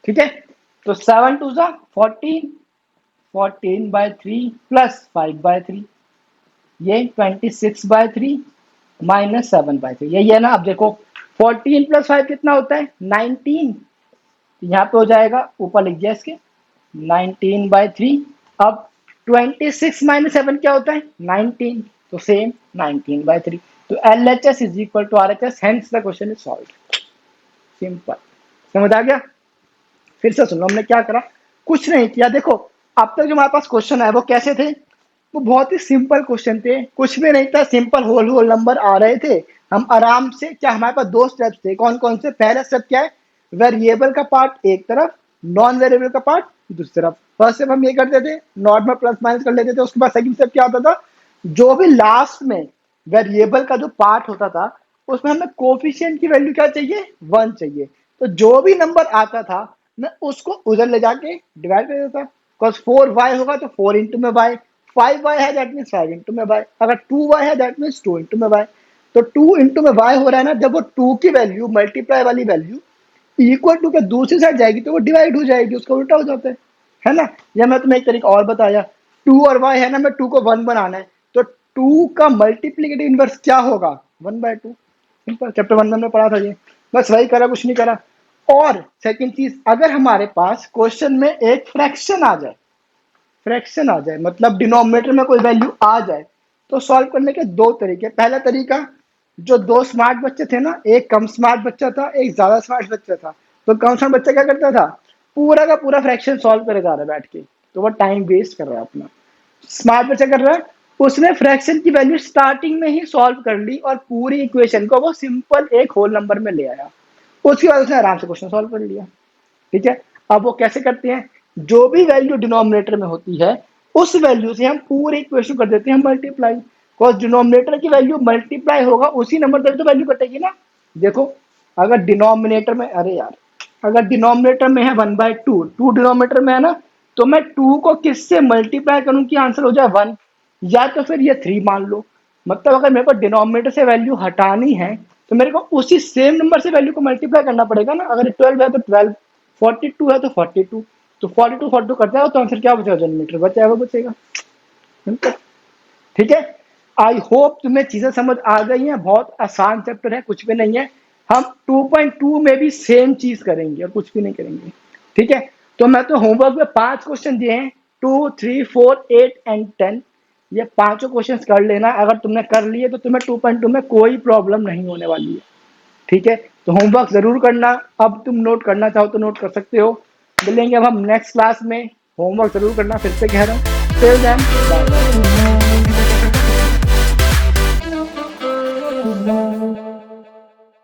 ठीक है। तो 7 2 जा 14, 14/3 प्लस 5/3, ये 26/3 माइनस 7/3, यही है ना। अब देखो 14 प्लस 5 कितना होता है 19, यहाँ पे हो जाएगा ऊपर लिख दिया इसके 19/3। अब 26 माइनस 7 क्या होता है 19, तो सेम 19/3। तो LHS is equal to RHS, hence the question is solved. Simple. समझ आ गया। फिर से सुनो, हमने क्या करा, कुछ नहीं किया। देखो अब तक जो हमारे पास क्वेश्चन है वो कैसे थे, वो बहुत ही सिंपल क्वेश्चन थे, कुछ भी नहीं था, सिंपल होल होल नंबर आ रहे थे। हम आराम से, क्या हमारे पास 2 स्टेप्स थे, कौन कौन से, पहला स्टेप क्या है वेरिएबल का पार्ट एक तरफ, नॉन वेरिएबल का पार्ट दूसरी तरफ। फर्स्ट स्टेप हम ये करते थे नॉर्मल प्लस माइनस कर लेते थे। उसके बाद सेकंड स्टेप क्या होता था, जो भी लास्ट में वेरिएबल का जो पार्ट होता था उसमें हमें कोफिशिएंट की वैल्यू क्या चाहिए 1 चाहिए। तो जो भी नंबर आता था मैं उसको उधर ले जाके डिवाइड कर देता। बिकॉज 4y होगा तो 4 इंटू में y, 5y है दैट मीन्स 5 इंटू में y, अगर 2y है दैट मीन्स 2 इंटू में y। तो 2 इंटू में y हो रहा है ना, जब वो 2 की वैल्यू मल्टीप्लाई वाली वैल्यू इक्वल टू के दूसरी साइड जाएगी तो वो डिवाइड हो जाएगी, उसका उल्टा हो जाता है ना। या मैं तुम्हें एक तरीका और बताया, 2 और y है ना, मैं 2 को 1 बनाना है तो 2 का मल्टीप्लीकेटिव इनवर्स क्या होगा 1/2। सिंपल, चैप्टर 1 में हमने पढ़ा था ये, बस वही करा, कुछ नहीं करा। और सेकंड चीज, अगर हमारे पास क्वेश्चन में एक फ्रैक्शन आ जाए, फ्रैक्शन आ जाए मतलब डिनोमिनेटर में कोई वैल्यू आ जाए, तो सॉल्व करने के 2 तरीके। पहला तरीका, जो 2 स्मार्ट बच्चे थे ना, एक कम स्मार्ट बच्चा था एक ज्यादा स्मार्ट बच्चा था, तो कम स्मार्ट बच्चा क्या करता था पूरा का पूरा फ्रैक्शन सॉल्व करे जा रहा है बैठ के, तो वो टाइम वेस्ट कर रहा है अपना। स्मार्ट बच्चा कर रहा है, उसने फ्रैक्शन की वैल्यू स्टार्टिंग में ही सॉल्व कर ली और पूरी इक्वेशन को वो सिंपल एक होल नंबर में ले आया, उसके बाद उसने आराम से क्वेश्चन सॉल्व कर लिया। ठीक है। अब वो कैसे करते हैं, जो भी वैल्यू डिनोमिनेटर में होती है उस वैल्यू से हम पूरे इक्वेशन कर देते हैं मल्टीप्लाई। बिकॉज डिनोमिनेटर की वैल्यू मल्टीप्लाई होगा उसी नंबर तक तो वैल्यू कटेगी ना। देखो अगर डिनोमिनेटर में, अरे यार, अगर डिनोमिनेटर में है 1/2, 2 डिनोमिनेटर में है ना, तो मैं 2 को किससे मल्टीप्लाई करूं कि आंसर हो जाए 1, या तो फिर ये 3 मान लो। मतलब अगर मेरे को डिनोमिनेटर से वैल्यू हटानी है तो मेरे को उसी सेम नंबर से वैल्यू को मल्टीप्लाई करना पड़ेगा ना। अगर 12 है तो 12, 42 है तो 42, तो 42 42 करता है तो आंसर क्या बचेगा, जनरेटर बचा है वो बचेगा। ठीक है। आई होप तुम्हें चीजें समझ आ गई हैं। बहुत आसान चैप्टर है, कुछ भी नहीं है। हम 2.2 में भी सेम चीज करेंगे और कुछ भी नहीं करेंगे, ठीक है। तो मैं तो होमवर्क में 5 क्वेश्चन दिए हैं, 2, 3, 4, 8 एंड 10। ये पांचों क्वेश्चन कर लेना। अगर तुमने कर लिए तो तुम्हें 2.2 में कोई प्रॉब्लम नहीं होने वाली है, ठीक है। तो होमवर्क जरूर करना। अब तुम नोट करना चाहो तो नोट कर सकते हो। मिलेंगे अब हम नेक्स्ट क्लास में। होमवर्क जरूर करना, फिर से कह रहा हूँ। Till then, bye bye.